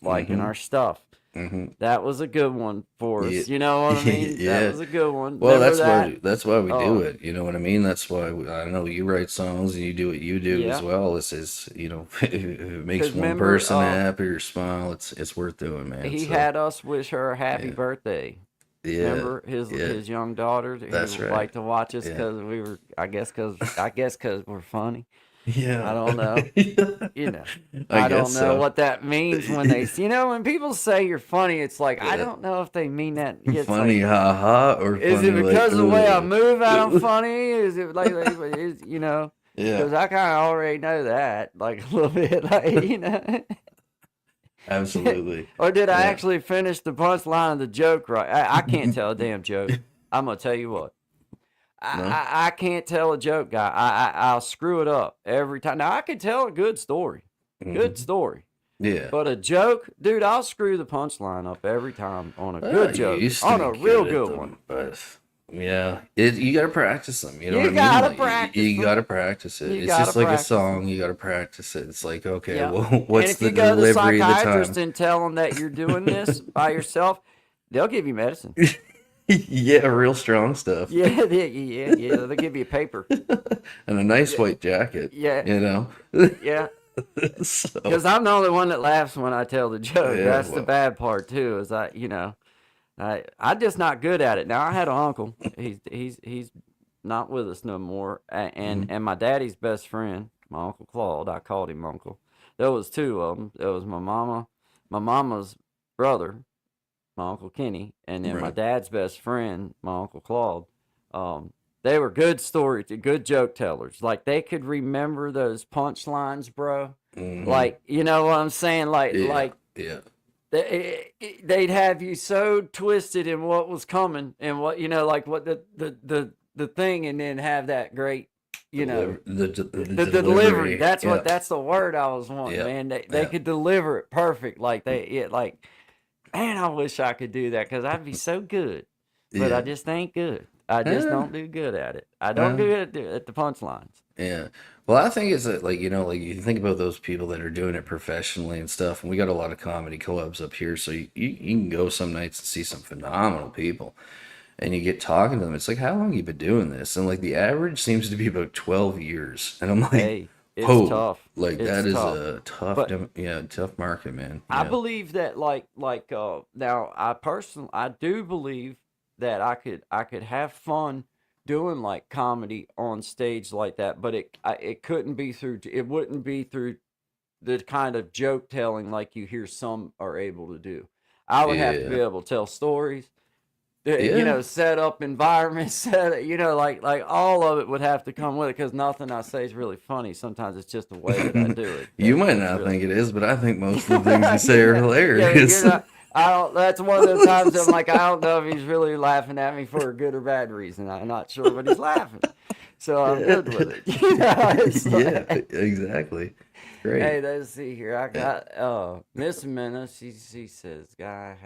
liking Mm-hmm. our stuff. Mm-hmm. That was a good one for Yeah. us. You know what I mean? That Yeah. was a good one. Well, Remember that? that's why we do Oh, it. You know what I mean? That's why I know you write songs and you do what you do as yeah. well. This is, if it makes Because one remember, person happy or smile, it's worth doing, man. he So had us wish her a happy yeah, birthday. yeah, Remember his yeah. his young daughter That's who right. liked to watch us Yeah, because we were, I guess because we're funny. I yeah. don't know. Yeah. You know, I I guess don't know so. what that means when when people say you're funny, it's like, I Yeah. don't know if they mean that. It's Funny, like, haha, or is it funny like, because of the way I move that I'm ugh. funny? Is it Yeah, because I kind of already know that, like a little bit, like. absolutely. Or did I Yeah. actually finish the punchline of the joke right? I can't tell a damn joke. I'm gonna tell you what. No? I can't tell a joke, guy. I'll screw it up every time. Now I can tell a good Hmm. story, Yeah. but a joke, dude, I'll screw the punchline up every time on a Well, good you joke, used to on be a real good at good one. them, but yeah, you got to practice them. You know what You I mean? gotta Like practice you got to them. practice it. You It's gotta just like a practice them. song. You got to practice it. It's like, okay, Yeah. well, And what's if the you go to the delivery of the psychiatrist time? and tell them that you're doing this by yourself, they'll give you medicine. Yeah, real strong stuff. Yeah. They'll give you a paper. And a nice Yeah, white jacket, yeah, you know? yeah. So, Because I'm the only one that laughs when I tell the joke. yeah, That's the well, bad part too. Is I'm just not good at it. Now I had an uncle. He's not with us no more. And mhm, and my daddy's best friend, my uncle Claude. I called him uncle. There was two of them. There was my mama's brother, my uncle Kenny, and then my right. dad's best friend, my uncle Claude. Um, they were good joke tellers. Like they could remember those punchlines, bro. Hmm. Like you know what I'm saying? Like Yeah, like yeah. they'd have you so twisted in what was coming and what like what the thing, and then have that great, the delivery. Delivery. That's Yeah, that's the word I was wanting, yeah, man. They yeah, could deliver it perfect. Like like, man, I wish I could do that because I'd be so good, but I yeah. just ain't good. I just Eh, don't do good at it. I don't uh, do it at the punchlines. Yeah. Well, I think it's that, like, like you think about those people that are doing it professionally and stuff, and we got a lot of comedy clubs up here, so you can go some nights and see some phenomenal people, and you get talking to them. It's like, how long you been doing this? And like the average seems to be about 12 years. And I'm like, Hey, it's whoa, tough. like It's that is tough. a tough, But tough market, man. I Yeah. believe that now I do believe that I could have fun doing like comedy on stage like that, but it couldn't be through it wouldn't be through the kind of joke telling like you hear some are able to do. I would have to be Yeah. able to tell stories, Yeah. set up environments, like all of it would have to come with it because nothing I say is really funny. Sometimes it's just the way that I do it You might that's not really. think it is, but I think most of the things you say are You're hilarious. not. I don't. That's one of those times I'm like, I don't know if he's really laughing at me for a good or bad reason. I'm not sure, but he's laughing, so I'm good with it. It's Yeah, like, exactly. hey, Great. let's see here. I Yeah. got Miss Minna. She says, "Guy,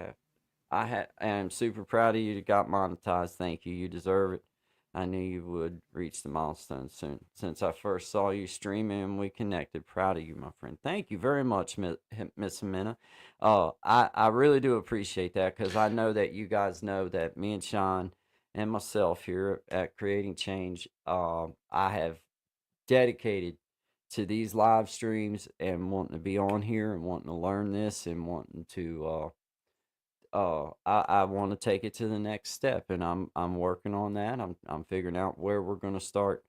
I am super proud of you to got monetized. Thank you. You deserve it. I knew you would reach the milestone soon. Since I first saw you streaming and we connected. Proud of you, my friend. Thank you very much, Miss Amina. I really do appreciate that because I know that you guys know that me and Sean and myself here at Creating Change, I have dedicated to these live streams and wanting to be on here and wanting to learn this and wanting to I want to take it to the next step, and I'm working on that. I'm figuring out where we're going to start,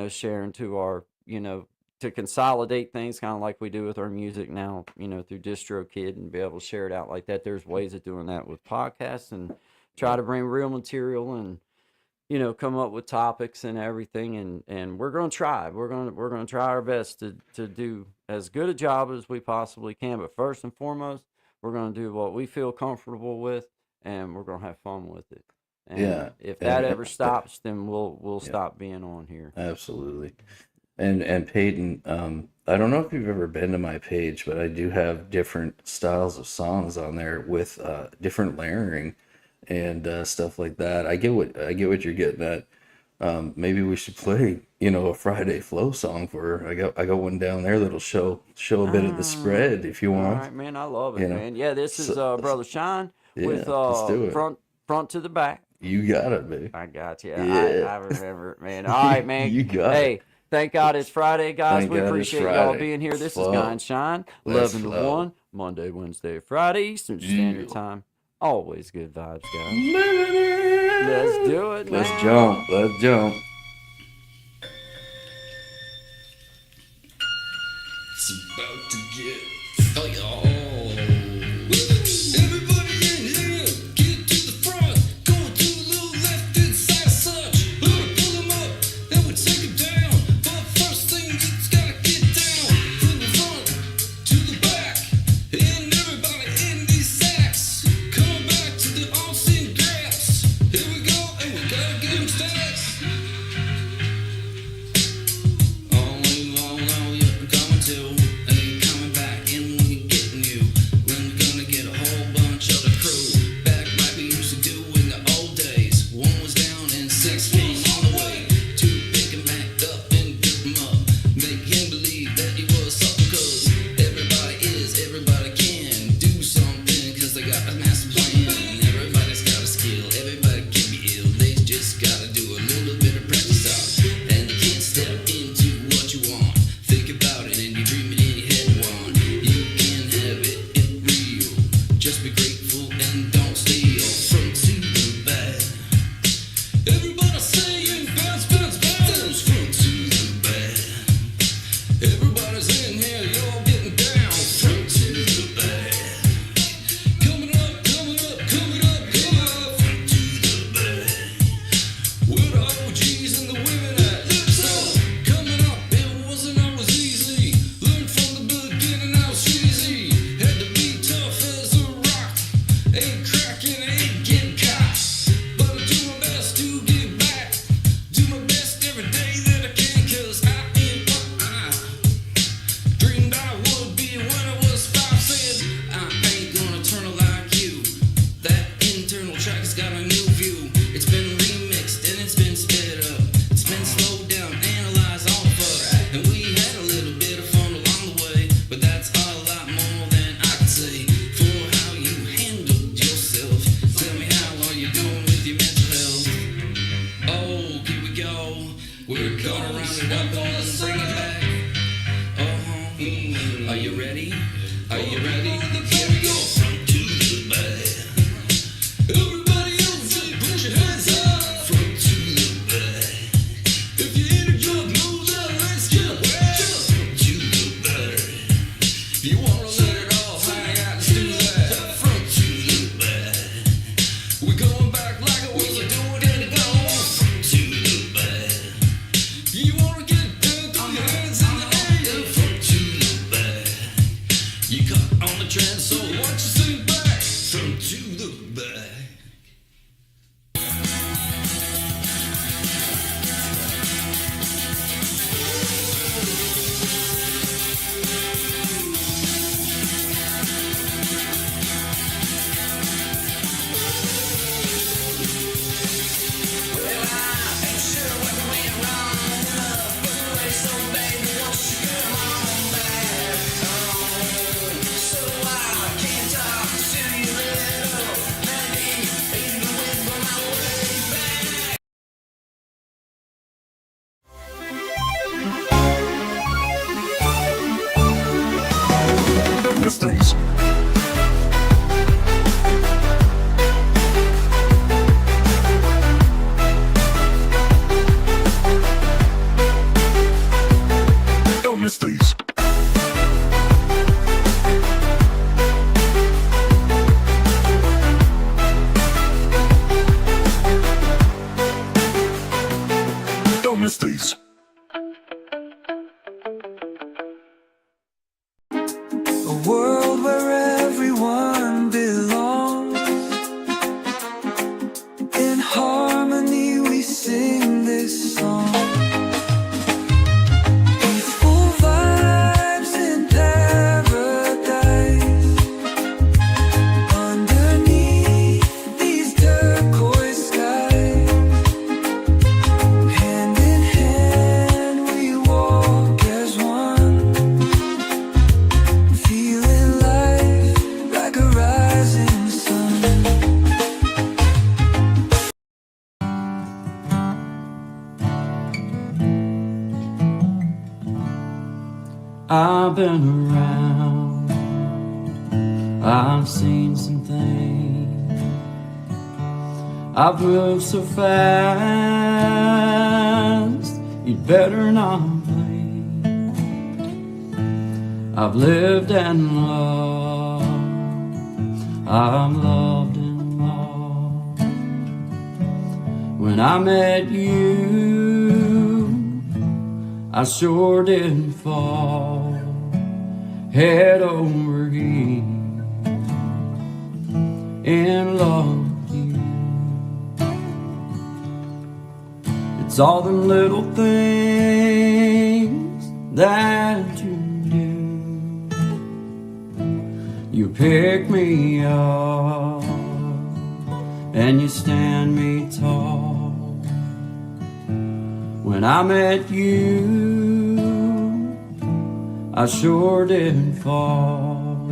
sharing to our, to consolidate things, kind of like we do with our music now, through DistroKid, and be able to share it out like that. There's ways of doing that with podcasts, and try to bring real material and come up with topics and everything, and we're going to try. We're going to try our best to do as good a job as we possibly can. But first and foremost, we're going to do what we feel comfortable with, and we're going to have fun with it. And Yeah. if that ever stops, then we'll stop being on here. Absolutely. And Peyton, I don't know if you've ever been to my page, but I do have different styles of songs on there with different layering and stuff like that. I get what you're getting at. Maybe we should play, a Friday Flow song for her. I got one down there that'll show a bit of the spread if you All want. right, man. I love it, man. Yeah, this is Brother Shine with let's do it. front to the back. You got it, baby. I got you. Yeah. I remember it, man. All right, man. You got hey, it. thank God it's Friday, guys. Thank we God it's appreciate y'all Friday. being here. This Flow. is Guy and Shine, Let's 11 to flow. 1, Monday, Wednesday, Friday, Eastern Standard Yeah. Time. Always good vibes, guys. Living it. Let's do it, man. Let's jump. Let's jump. It's about to get everybody in here, get to the front. Going to the little left inside of such. Pull them up, then we take them down. But first thing, you just gotta get down. From the front to the back. And everybody in these sacks. Come back to the all-seen graps. Here we go, and we gotta get them stacks. Only long you're coming to, and you're coming back in when you're getting you. When you're gonna get a whole bunch of the crew back like we used to do in the old days. One was down and six came on the way to pick him back up and pick him up. Make him believe that he was something, cause everybody can do something, cause they got a master plan. Everybody's got a skill, everybody can be ill. They just gotta do a little bit of practice out. And you can't step into what you want. Think about it and you dream it in your head one. You can have it real. Just be grateful and don't steal. From to the back. Everybody saying bounce, bounce, bounce. From to the back. Everybody's in here, you're getting down. From to the back. Coming up, coming up, coming up, coming up. From to the back. Where the OGs and the women at? So, coming up, it wasn't always easy. Learned from the beginning how it's easy. Had to be tough as a rock. Ain't cracking, ain't getting caught. But I do my best to give back. Do my best every day that I can, cause I am what I dreamed I would be when I was 5. Said, I ain't gonna turn out like you. That internal track has got a new view. It's been remixed and it's been sped up. It's been slowed down, analyzed all fuck. And we had a little bit of fun along the way. But that's a lot more than I can say for how you handled yourself. Tell me, how are you doing with your mental health? Oh, here we go. We're gonna round it up and bring it back. Are you ready? Are you ready? Here we go. From to the back. Everybody else, just put your hands up. From to the back. If you're in a good mood, then let's get wet. From to the back. If you wanna let it all hang out, let's do that. From to the back. We're going back like we were doing it ago. From to the back. You wanna get down, throw your hands in the air. From to the back. You caught on the trend, so what you say back? From to the back. I've been around, I've seen some things, I've moved so fast, you'd better not blink. I've lived and loved, I've loved and lost. When I met you, I sure didn't fall head over heels in love with you. It's all the little things that you do. You pick me up and you stand me tall. When I met you, I sure didn't fall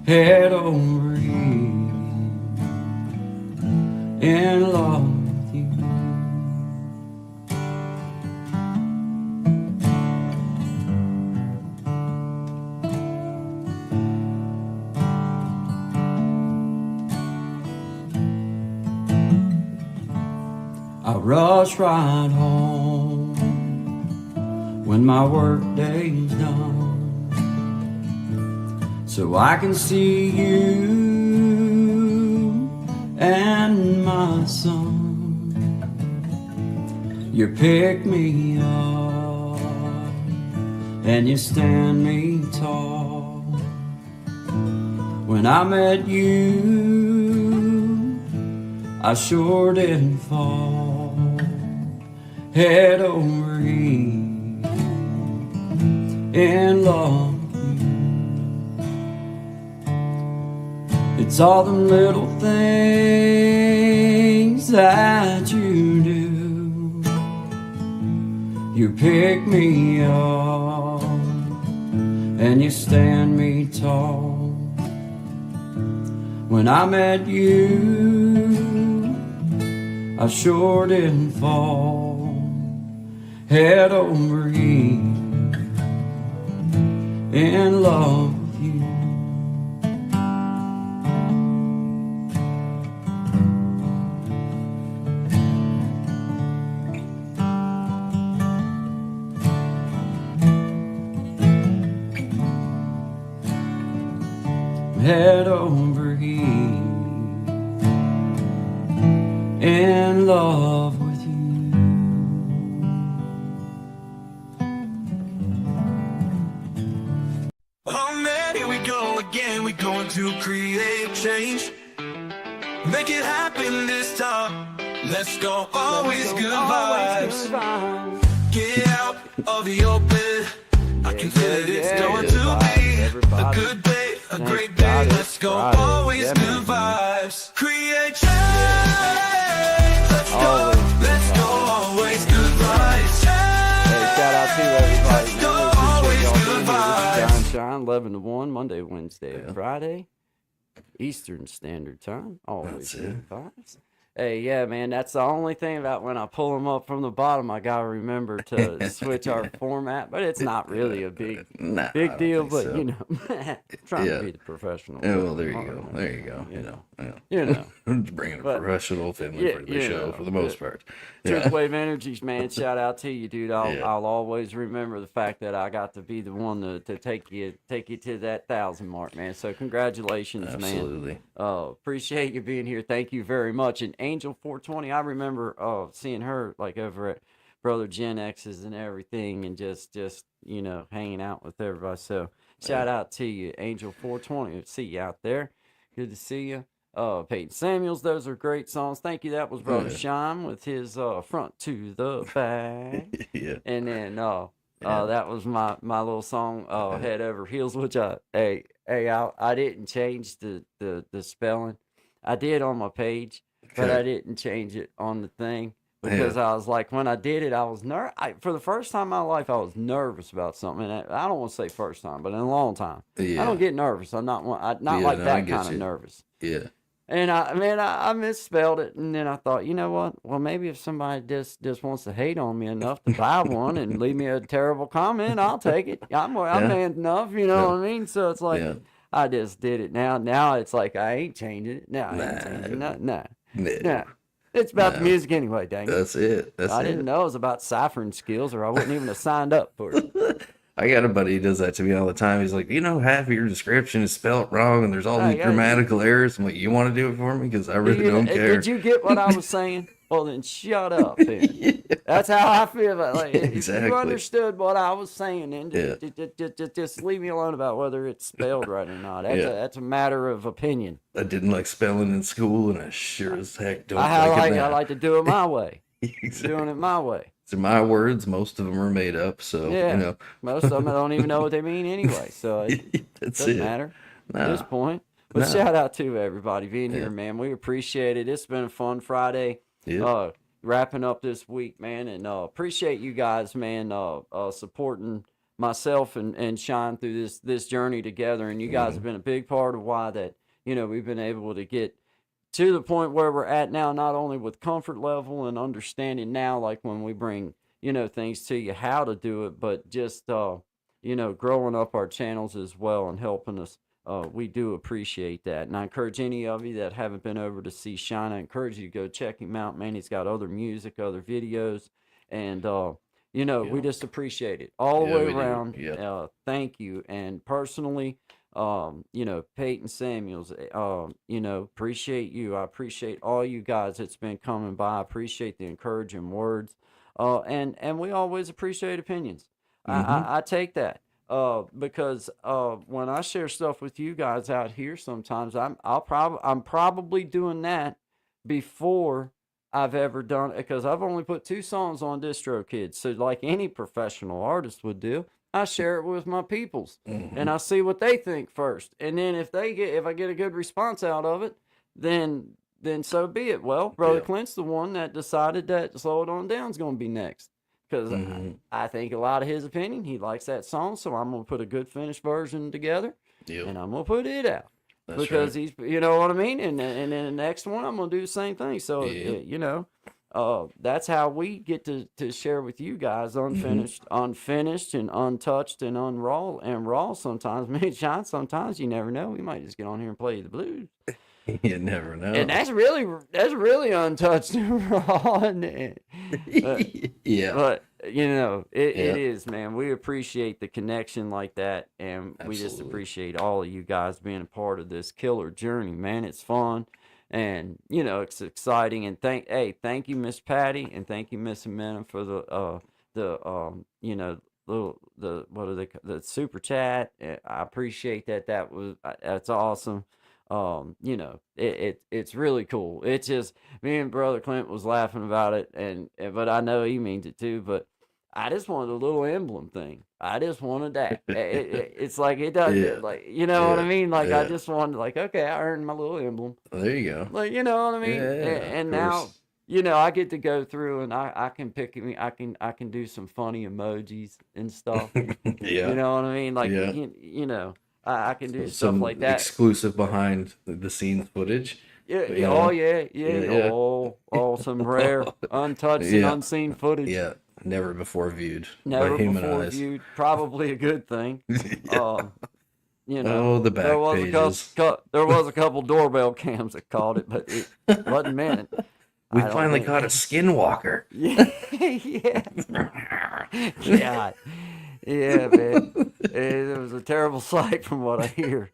head over heels in love with you. I rush right home when my work day's done, so I can see you and my son. You pick me up and you stand me tall. When I met you, I sure didn't fall head over heels in love with you. It's all the little things that you do. You pick me up and you stand me tall. When I met you, I sure didn't fall head over heels in love with you. Head over heels in love with you. Oh man, here we go again. We're going to create change. Make it happen this time. Let's go, always good vibes. Get out of the open. I can feel it, it's going to be a good day, a great day. Let's go, always good vibes. Create change. Let's go, always good vibes. Hey, shout out to everybody. Let's go, always good vibes. Shine 11 to 1, Monday, Wednesday, and Friday, Eastern Standard Time. Always good vibes. Hey, yeah, man, that's the only thing about when I pull them up from the bottom, I gotta remember to switch our format, but it's not really a big deal, but so. You know, trying to be the professional. Yeah, well, there you go. There you go. You know. Bringing a professional family for the show for the most part. Truth Wave Energies, man, shout out to you, dude. I'll always remember the fact that I got to be the one to take you to that 1,000 mark, man. So congratulations, Absolutely. man. Appreciate you being here. Thank you very much. And Angel 420, I remember seeing her like over at Brother Gen X's and everything, and just you know, hanging out with everybody. So shout out to you, Angel 420. See you out there. Good to see you. Peyton Samuels, those are great songs. Thank you. That was Brother Shine with his front to the back. Yeah. And then that was my little song, Head Over Heels, which I didn't change the spelling. I did on my page, but I didn't change it on the thing because I was like, when I did it, I was for the first time in my life, I was nervous about something. And I don't want to say first time, but in a long time. I don't get nervous. I'm not like that kind of nervous. Yeah. And I misspelled it, and then I thought, you know what? Well, maybe if somebody just wants to hate on me enough to buy one and leave me a terrible comment, I'll take it. I'm Yeah. man enough, you know Yeah. what I mean? So it's like Yeah. I just did it. Now it's like I ain't changing it. No, I ain't Nah. changing it. No. No. It's about the No. music anyway, dang it. That's it. That's I it. didn't know it was about ciphering skills, or I wouldn't even have signed up for it. I got a buddy who does that to me all the time. He's like, half of your description is spelled wrong and there's all these Yeah, grammatical errors. I'm like, you want to do it for me? Because I really don't care. Did you get what I was saying? Well, then shut up. Then. Yeah, That's how I feel about it. Like, if exactly. you understood what I was saying, then Yeah. just leave me alone about whether it's spelled right or not. Yeah. That's a matter of opinion. I didn't like spelling in school, and I sure as heck don't I like it now. I like to do it my way. Exactly. Doing it my way. They're my words. Most of them are made up, so Yeah. Most of them I don't even know what they mean anyway, so it That's doesn't it. matter Nah. at this point. But Nah. shout out to everybody being Yeah. here, man. We appreciate it. It's been a fun Friday. Yeah. Wrapping up this week, man, and appreciate you guys, man, supporting myself and Shine through this journey together. And you guys have been a big part of why that we've been able to get to the point where we're at now, not only with comfort level and understanding now, like when we bring things to you how to do it, but just growing up our channels as well and helping us. We do appreciate that. And I encourage any of you that haven't been over to see Shine, I encourage you to go check him out, man. He's got other music, other videos, and we just appreciate it all the Yeah, way we do. around. Yeah. Thank you. And personally, Peyton Samuels, appreciate you. I appreciate all you guys that's been coming by. I appreciate the encouraging words. And we always appreciate opinions. I take that. Because when I share stuff with you guys out here, sometimes I'm probably doing that before I've ever done it, because I've only put 2 songs on DistroKid. So like any professional artist would do, I share it with my peoples and I see what they think first. And then if I get a good response out of it, then so be it. Well, Brother Clint's the one that decided that Slow It On Down's going to be next. Because I think a lot of his opinion, he likes that song, so I'm going to put a good finished version together, and I'm going to put it out. That's because right. he's, you know what I mean? And then the next one, I'm going to do the same thing. So, that's how we get to share with you guys unfinished and untouched and raw sometimes. Man, Shine, sometimes you never know. We might just get on here and play the blues. You never know. And that's really untouched and raw. Yeah. But it is, man. We appreciate the connection like that, and we just Absolutely. appreciate all of you guys being a part of this killer journey, man. It's fun, and it's exciting. And thank you, Miss Patty, and thank you, Miss Amena, for the the super chat. I appreciate that. That's awesome. It's really cool. It's just me and Brother Clint was laughing about it, but I know he means it too. But I just wanted a little emblem thing. I just wanted that. It's like it does, Yeah. like what I mean. Like I Yeah. just wanted, like, okay, I earned my little emblem. There you go. Like you know what I mean. Yeah, And of now course. I get to go through and I can pick me. I can do some funny emojis and stuff. Yeah. You know what I mean? Like Yeah. I can do stuff Some like that. exclusive behind the scenes footage. Yeah, But, oh yeah. Yeah. Oh, some rare, untouched and Yeah. unseen footage. Yeah. Never before viewed Never by human before eyes. viewed. Probably a good thing. Yeah. Oh, the back there was pages. there was a couple doorbell cams that caught it, but it wasn't meant. We I don't finally think- caught a skinwalker. Yeah, yeah, yeah, man. It was a terrible sight from what I hear.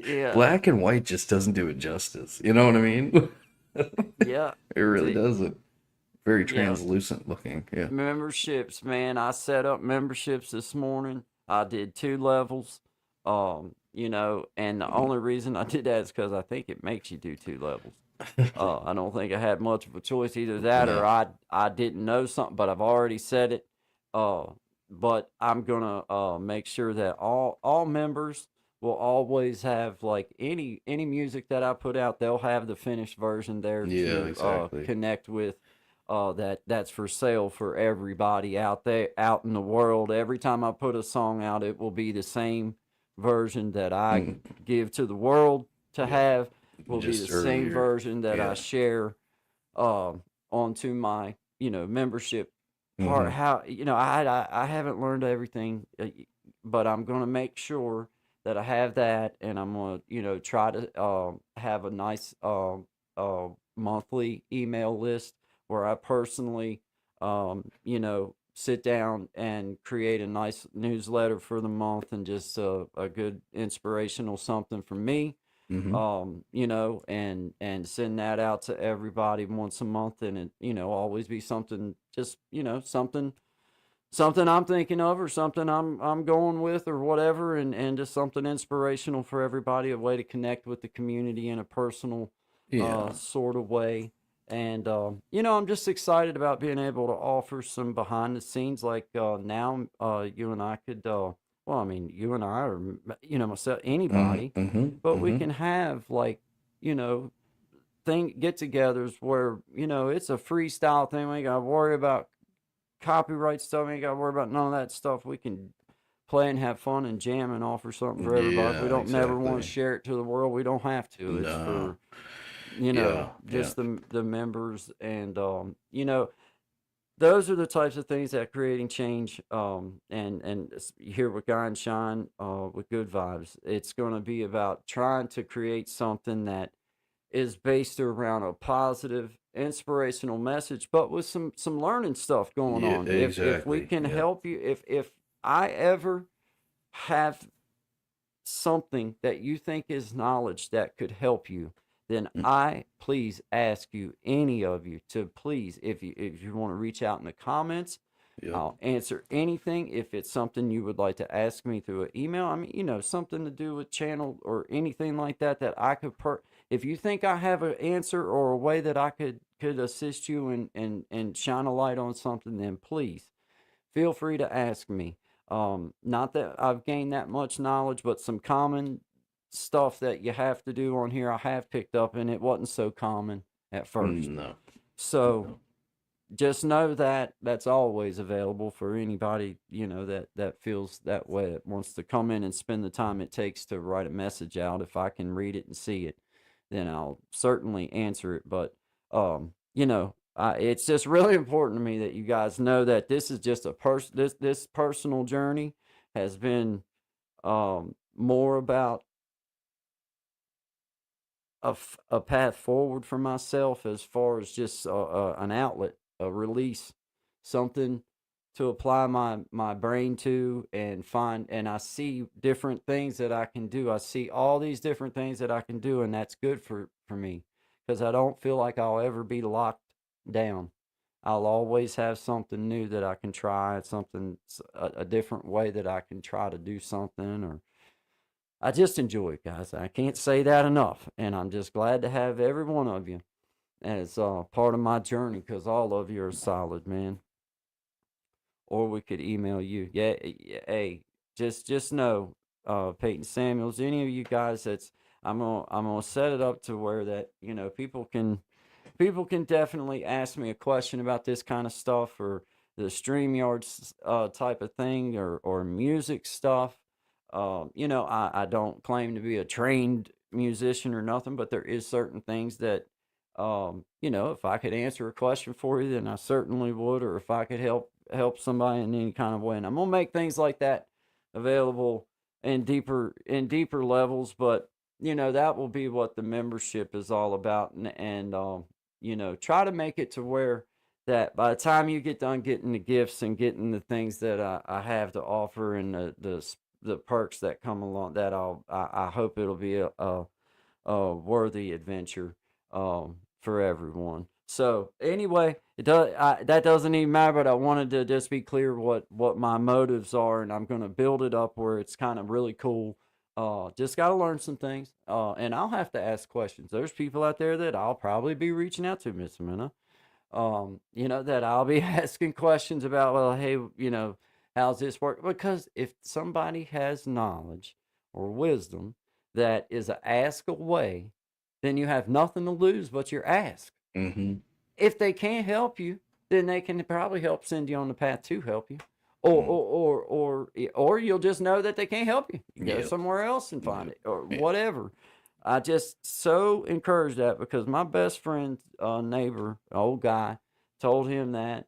Yeah, Black and white just doesn't do it justice. You know what I mean? yeah. It really See? doesn't. Very Yeah. translucent looking. Yeah. Memberships, man. I set up memberships this morning. I did 2 levels. And the only reason I did that is because I think it makes you do 2 levels. I don't think I had much of a choice, either that or I didn't know something, but I've already said it. But I'm gonna make sure that all members will always have, like, any music that I put out, they'll have the finished version there Yeah, to exactly. connect with. That's for sale for everybody out there, out in the world. Every time I put a song out, it will be the same version that I give to the world to have. will be the Just same earlier. version that I Yeah. share onto my membership part. Mm-hmm. How I haven't learned everything, but I'm gonna make sure that I have that, and I'm gonna try to have a nice monthly email list where I personally sit down and create a nice newsletter for the month, and just a good inspirational something from me, Mm-hmm. and send that out to everybody once a month, and it always be something, just something I'm thinking of, or something I'm going with, or whatever, and just something inspirational for everybody, a way to connect with the community in a personal Yeah. sort of way. And I'm just excited about being able to offer some behind the scenes, like now you and I could well, I mean, you and I, or myself, anybody, Mm-hmm. Mm-hmm. but we Mm-hmm. can have, like, you know thing get-togethers where it's a freestyle thing. We ain't gotta worry about copyright stuff. We ain't gotta worry about none of that stuff. We can play and have fun and jam and offer something for everybody. If we Yeah, don't never want to exactly. share it to the world, we don't have to. It's No. for Yeah. Yeah. just the members, and those are the types of things that creating change, and here with Guy and Shine, with Good Vibes, it's going to be about trying to create something that is based around a positive, inspirational message, but with some learning stuff going Yeah, on. If we exactly. can Yeah. help you, if I ever have something that you think is knowledge that could help you, then Mm, I please ask you, any of you, to please, if you want to reach out in the comments, yep. I'll answer anything. If it's something you would like to ask me through an email, I mean, something to do with channel or anything like that, that I could if you think I have an answer or a way that I could assist you and shine a light on something, then please feel free to ask me. Not that I've gained that much knowledge, but some common stuff that you have to do on here, I have picked up, and it wasn't so common at first. No. So No. just know that that's always available for anybody, that feels that way, that wants to come in and spend the time it takes to write a message out. If I can read it and see it, then I'll certainly answer it. But it's just really important to me that you guys know that this is just this personal journey has been more about a path forward for myself, as far as just an outlet, a release, something to apply my brain to, and find. And I see different things that I can do. I see all these different things that I can do, and that's good for me, because I don't feel like I'll ever be locked down. I'll always have something new that I can try, something, a different way that I can try to do something, or I just enjoy it, guys. I can't say that enough. And I'm just glad to have every one of you as part of my journey, because all of you are solid, man. Or we could email you. Yeah, hey, just know, Peyton Samuels, any of you guys, I'm gonna set it up to where that people can definitely ask me a question about this kind of stuff, or the StreamYard type of thing, or music stuff. I don't claim to be a trained musician or nothing, but there is certain things that, if I could answer a question for you, then I certainly would, or if I could help somebody in any kind of way. And I'm gonna make things like that available in deeper levels, but that will be what the membership is all about, and try to make it to where that by the time you get done getting the gifts and getting the things that I have to offer, and the perks that come along, that I hope it'll be a worthy adventure for everyone. So anyway, that doesn't even matter, but I wanted to just be clear what my motives are, and I'm going to build it up where it's kind of really cool. Just got to learn some things, and I'll have to ask questions. There's people out there that I'll probably be reaching out to, Miss Amina, that I'll be asking questions about. Well, hey, how's this work? Because if somebody has knowledge or wisdom that is a ask away, then you have nothing to lose but your ask. Mm-hmm. If they can't help you, then they can probably help send you on the path to help you. Or you'll just know that they can't help you. You go Yep. somewhere else and find Yep. it, or Yeah. whatever. I just so encourage that because my best friend's neighbor, old guy, told him that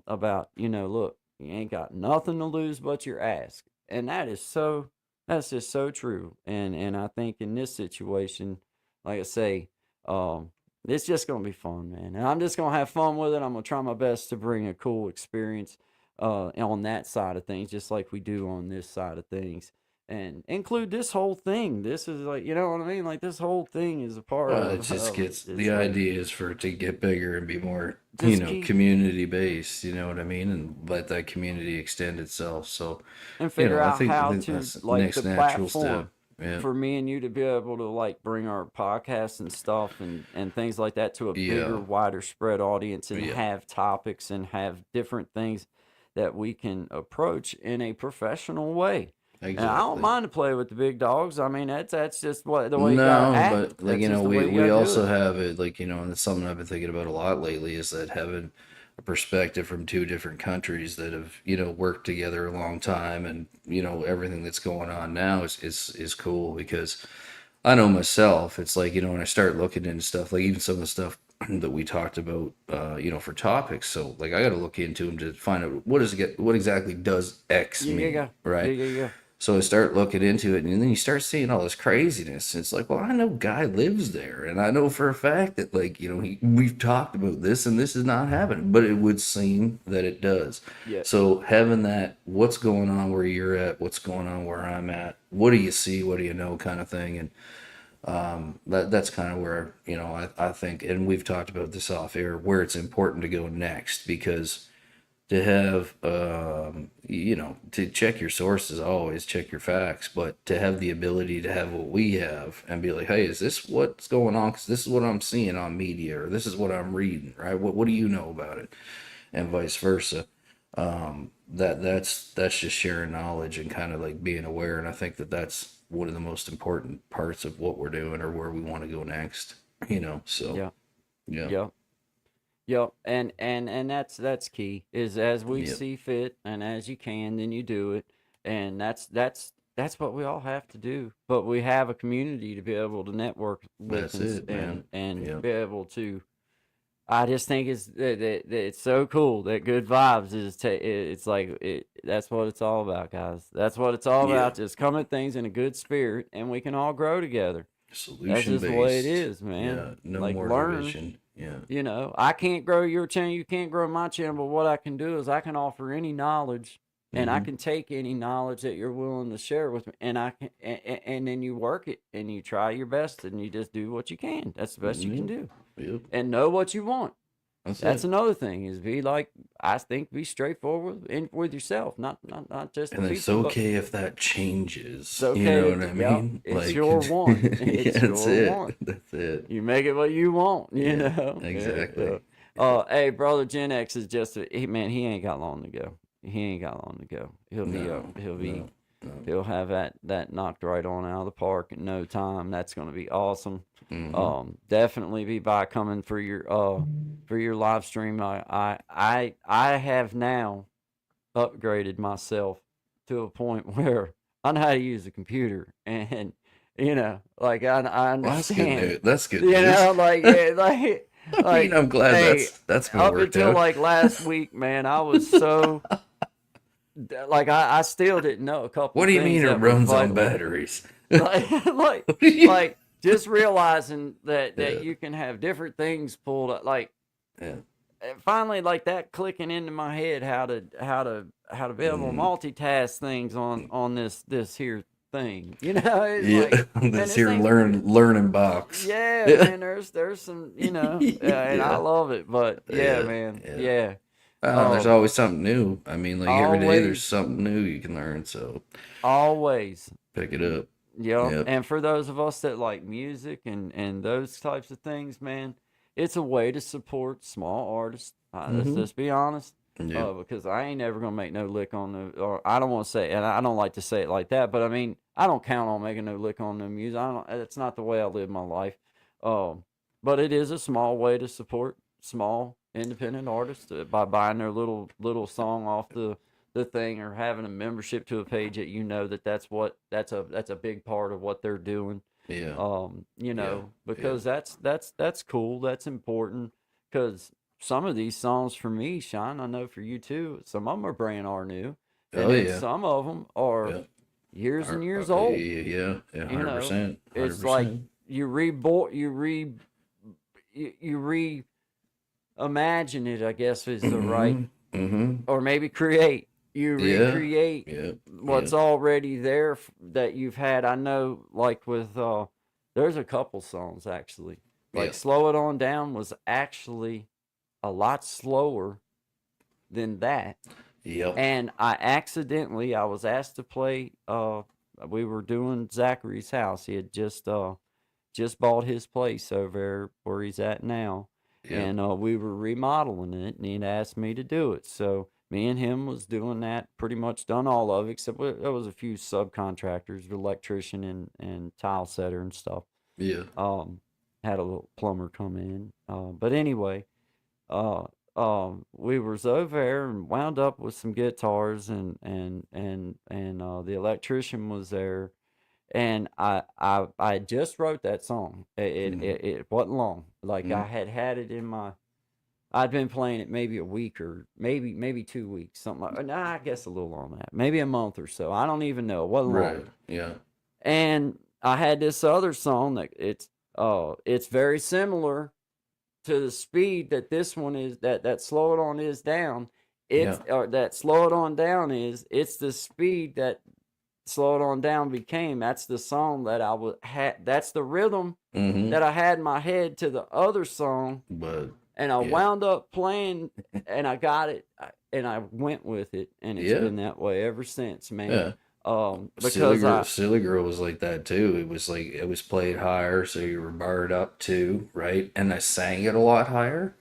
about, look, you ain't got nothing to lose but your ass. And that's just so true. And I think in this situation, like I say, um, it's just gonna be fun, man. And I'm just gonna have fun with it. I'm gonna try my best to bring a cool experience on that side of things, just like we do on this side of things. And include this whole thing. This is like, you know what I mean? Like this whole thing is a part Well, it just of it. gets It's the like idea is for it to get bigger and be more, just keep community based. You know what I mean, and let that community extend itself. So, and figure I out think how to that's the like the next natural step. platform Yeah, for me and you to be able to like bring our podcasts and stuff and things like that to a bigger, yeah, wider spread audience and yeah, have topics and have different things that we can approach in a professional way. And I don't exactly. mind to play with the big dogs. I mean, that's just what the way you gotta No, act. but like That's just the we way you we gotta do also it. have it like and it's something I've been thinking about a lot lately is that having a perspective from two different countries that have worked together a long time and everything that's going on now is cool because I know myself it's like when I start looking into stuff like even some of the stuff that we talked about for topics so like I got to look into them to find out what exactly does X Yeah, yeah, mean, yeah, yeah, right? yeah, yeah. So I start looking into it, and then you start seeing all this craziness. It's like, well, I know Guy lives there, and I know for a fact that, like, we've talked about this, and this is not happening, but it would seem that it does. Yeah. So having that, what's going on where you're at, what's going on where I'm at, what do you see, what do you know, kind of thing, and that's kind of where I think, and we've talked about this off air, where it's important to go next because to have to check your sources always check your facts but to have the ability to have what we have and be like hey is this what's going on because this is what I'm seeing on media or this is what I'm reading right what do you know about it and vice versa that's just sharing knowledge and kind of like being aware and I think that's one of the most important parts of what we're doing or where we want to go next so Yeah. yeah Yeah. Yep, and that's key is as we yep see fit and as you can, then you do it, and that's what we all have to do. But we have a community to be able to network with that's and it man and yep be able to. I just think that it's so cool that good vibes is it's like that's what it's all about, guys. That's what it's all yeah about. Just come at things in a good spirit, and we can all grow together. That's solution just the way it based. is, man. Yeah, no Like more learn. division. Yeah. I can't grow your channel, you can't grow my channel, but what I can do is I can offer any knowledge and I Mm-hmm. can take any knowledge that you're willing to share with me and I can and then you work it and you try your best and you just do what you can. That's the best you can Yep. do. Yep. And know what you want. That's That's it. another thing is be like I think be straightforward with yourself, not just the And it's people, but okay if that it's changes. You know okay. what I Yep, mean? it's Like, your want. yeah, It's that's your it. want. That's it. You make it what you want, Yeah, Yeah, yeah. exactly. Yeah. Hey, brother Gen X is just man. He ain't got long to go. He ain't got long to go. He'll be up. No, He'll be. no, no. He'll have that knocked right on out of the park in no time. That's gonna be awesome. Mm-hmm. Definitely be by coming for your live stream. I have now upgraded myself to a point where I know how to use a computer and like I Well, that's good understand news. That's good news. like yeah, I mean, like I'm glad hey that's been up worked until out. like last week man I was so like I still didn't know a couple What of do you things mean it that were runs on vital batteries? like like What do you? like just realizing that Yeah, you can have different things pulled up like yeah. finally like that clicking into my head how to be able to Mm, multitask things on this here thing. It's yeah. like man, This this here thing's learning box. yeah, Yeah. man. There's some and I Yeah. love it. But yeah, Yeah. man, Yeah. yeah. There's Um, always something new. I mean, like every day there's always, something new you can learn. So always. pick it up. Yep. Yep. And for those of us that like music and those types of things, man, it's a way to support small artists. Let's Mm-hmm. just be honest. Yep. Because I ain't never gonna make no lick on the, or I don't want to say, and I don't like to say it like that, but I mean, I don't count on making no lick on the music. I don't. That's not the way I live my life. But it is a small way to support small independent artists by buying their little song off the thing or having a membership to a page that that's a big part of what they're doing. Yeah. You know, Yeah. because that's cool. That's important because some of these songs for me, Sean, I know for you too, some of them are brand new, and Oh then yeah. some of them are Yeah. years and years old. Yeah. Yeah. You know, 100%. it's like 100%. you reborn, you reimagine it. I guess is the right, Mm-hmm. Mm-hmm. or maybe create. You Yeah. recreate Yeah. Yeah. what's already there that you've had. I know, like with there's a couple songs actually. Yeah. Like "Slow It On Down" was actually a lot slower than that, Yep. and I was asked to play. We were doing Zachary's house. He had just bought his place over there where he's at now, Yep. and we were remodeling it, and he'd asked me to do it. So me and him was doing that, pretty much done all of it, except there was a few subcontractors, the electrician and tile setter and stuff. Yeah. Um, had a little plumber come in, but anyway, uh, we was over there and wound up with some guitars and the electrician was there and I just wrote that song. It wasn't long. Like Mm-hmm. I had it in my. I'd been playing it maybe a week or maybe 2 weeks, something like. Nah, I guess a little on that. Maybe a month or so. I don't even know. It wasn't long. Right. Yeah. And I had this other song that it's very similar to the speed that this one is that slow it on is down. Yeah. It's or that slow it on down is it's the speed that slow it on down became. That's the song that I would had. That's the rhythm Mm-hmm. that I had in my head to the other song, But and I yeah. wound up playing, and I got it, and I went with it, and it's Yeah. been that way ever since, man. Yeah. Because Silly Girl was like that too. It was like it was played higher, so you were barred up too, right? And I sang it a lot higher,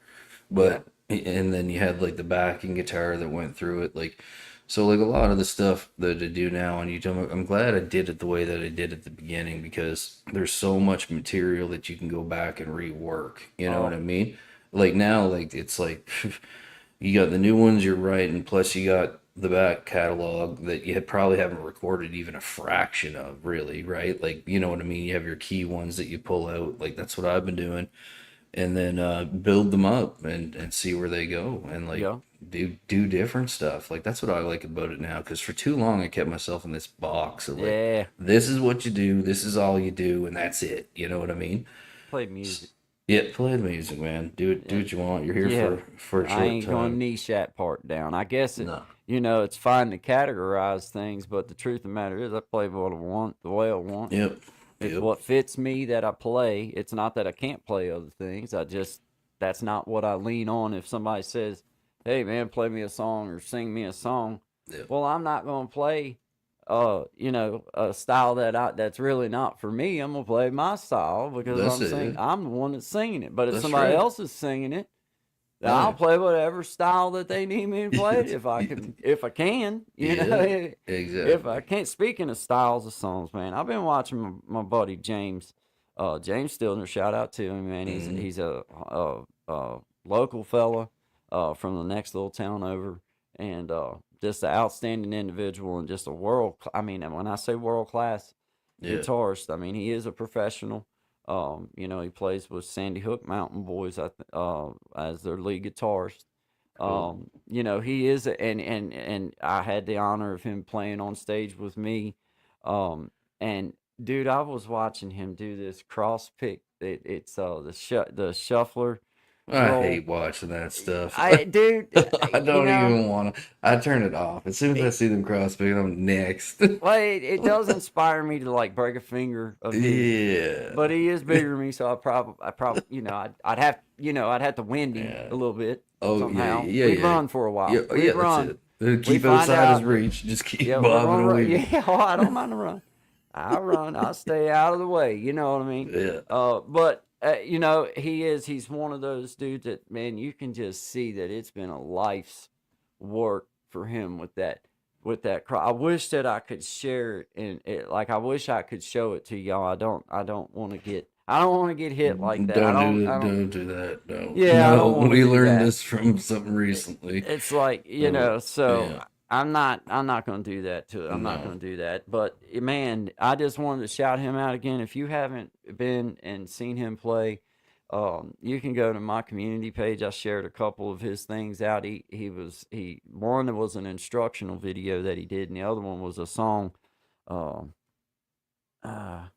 but and then you had like the backing guitar that went through it, like so like a lot of the stuff that I do now on YouTube. I'm glad I did it the way that I did at the beginning because there's so much material that you can go back and rework. You know what I mean? Like now, like it's like you got the new ones you're writing, plus you got the back catalog that you probably haven't recorded even a fraction of, really, right? Like, you know what I mean? You have your key ones that you pull out, like that's what I've been doing, and then build them up and see where they go, and like yeah, do different stuff. Like that's what I like about it now, because for too long I kept myself in this box of like, yeah, this is what you do, this is all you do, and that's it. You know what I mean? play music. Yeah, play the music, man. Do it. Do Yeah. what you want. You're here Yeah, for a I short ain't gonna time. niche that part down. I guess No. it's fine to categorize things, but the truth of the matter is, I play what I want, the way I want. Yep. It's Yep. what fits me that I play. It's not that I can't play other things. That's not what I lean on. If somebody says, "Hey, man, play me a song or sing me a song," Yep. well, I'm not gonna play, a style that's really not for me. I'm gonna play my style because That's it. I'm the one that's singing it. But if That's somebody right. else is singing it, then Yeah. I'll play whatever style that they need me to play it if I can. If I can, Yeah. if Exactly. I can't. Speaking of styles of songs, man, I've been watching my buddy James, James Stillner. Shout out to him, man. Mhm. He's a local fella, from the next little town over, and just an outstanding individual and just a I mean, and when I say world class Yeah. guitarist, I mean he is a professional. He plays with Sandy Hook Mountain Boys, as their lead guitarist. Cool. He is, and I had the honor of him playing on stage with me. And dude, I was watching him do this cross pick. It's the shuffler I roll. hate watching that stuff. Dude, I don't even want to. I turn it off as soon as I see them cross pick. I'm next. well, it does inspire me to like break a finger of his. Yeah. But he is bigger than me, so I probably, I'd have to wind him Yeah. a little bit Oh somehow. yeah. We'd Yeah. run for a while. Yeah. We'd Yeah. run. That's it. We Keep find outside his out. reach. Just keep Yeah, bobbing and weaving. yeah. Oh, I don't mind to run. I run. I stay out of the way. You know what I mean? Yeah. But he's one of those dudes that, man, you can just see that it's been a life's work for him with that cry. I wish that I could share it, and like I wish I could show it to y'all. I don't want to get hit like that. Don't do that. No. Yeah, I No. don't want to We do learned that. this from something recently. It's like, Oh, so yeah. I'm not going to do that to it. I'm not No. going to do that. But man, I just wanted to shout him out again. If you haven't been and seen him play, you can go to my community page. I shared a couple of his things out. One was an instructional video that he did, and the other one was a song. Um, I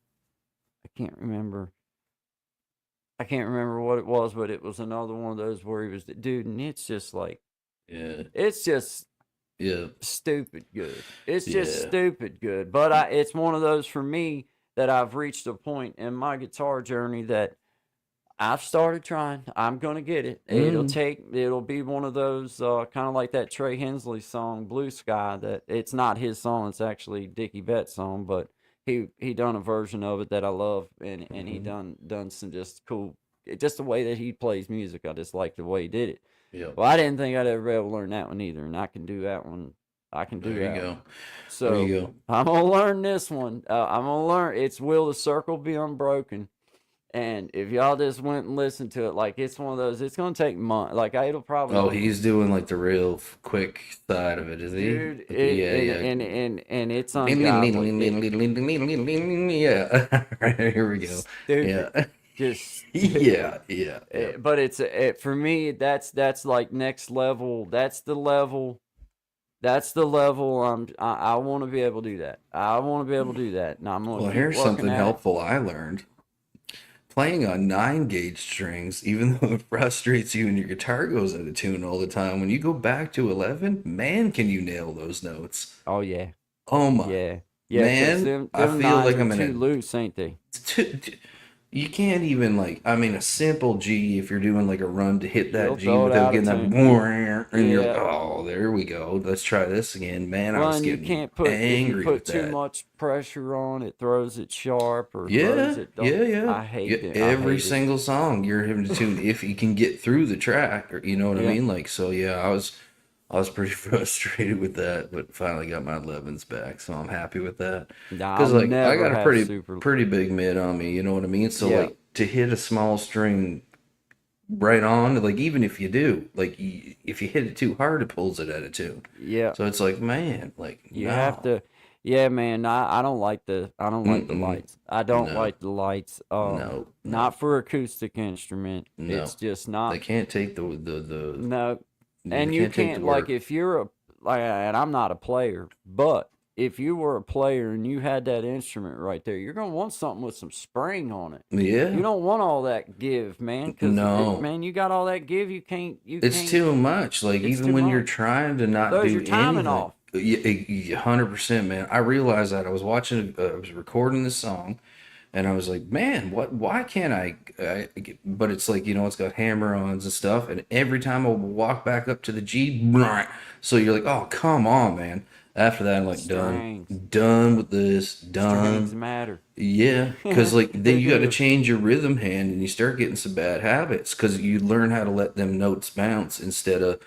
can't remember. I can't remember what it was, but it was another one of those where he was, dude, and it's just like, Yeah. it's just Yeah. stupid good. It's just Yeah. stupid good. But it's one of those for me that I've reached a point in my guitar journey that I've started trying. I'm gonna get it. It'll be one of those kind of like that Trey Hensley song, Blue Sky. That it's not his song. It's actually Dickie Betts' song, but he done a version of it that I love, and he done some just cool, just the way that he plays music. I just like the way he did it. Yeah. Well, I didn't think I'd ever be able to learn that one either, and I can do that one. I can do There you that go. one. So There you go. I'm gonna learn this one. I'm gonna learn. It's "Will the Circle Be Unbroken?" And if y'all just went and listened to it, like it's one of those, it's gonna take months. Like it'll probably. Oh, he's doing like the real quick side of it, is he? Dude. Yeah. And it's ungodly. Yeah. Right, here we go. Stupid. Yeah. Just stupid. Yeah. But it's for me. That's like next level. That's the level. I want to be able to do that. I want to be able to do that. And I'm gonna Well, keep here's working something at it. helpful I learned. Playing on 9-gauge strings, even though it frustrates you and your guitar goes out of tune all the time, when you go back to 11, man, can you nail those notes? Oh yeah. Oh my. Yeah. Yeah. 'Cause Man, them I feel nines like are I'm in too a loose, ain't they? You can't even like, I mean, a simple G if you're doing like a run to hit that You'll G throw it without out of getting that, tune. and you're Yeah. like, oh, there we go. Let's try this again. Man, I Well, was and you getting can't put if you angry put with too that. much pressure on it, throws it sharp or Yeah, throws it dull. yeah. I hate it. I Every hate it. single song you're having to tune if you can get through the track, or you know what I Yeah. mean? Like, so yeah, I was pretty frustrated with that, but finally got my 11s back, so I'm happy with that. Nah, Because I'll like I never got a have super. pretty big mid on me, you know what I mean? So Yeah. like to hit a small string right on, like even if you do, like if you hit it too hard, it pulls it out of tune. Yeah. So it's like, man, like You have to. Yeah, man. I don't like the lights. I don't No. like the lights. No. Not for acoustic instrument. No. It's just not. They can't take the No. they And you can't take the can't like work. if you're a like, and I'm not a player, but if you were a player and you had that instrument right there, you're gonna want something with some spring on it. Yeah. You don't want all that give, man. Because No. man, you got all that give, you can't. It's too much. Like It's even too when you're much. trying to not Throws do your timing anything. off. Yeah, 100%, man. I realized that I was watching, I was recording this song, and I was like, man, what? Why can't but it's like, it's got hammer-ons and stuff, and every time I walk back up to the G, so you're like, oh, come on, man. After that, I'm like, done with this, done. Strings matter. Yeah, because like then you got to change your rhythm hand, and you start getting some bad habits because you learn how to let them notes bounce instead of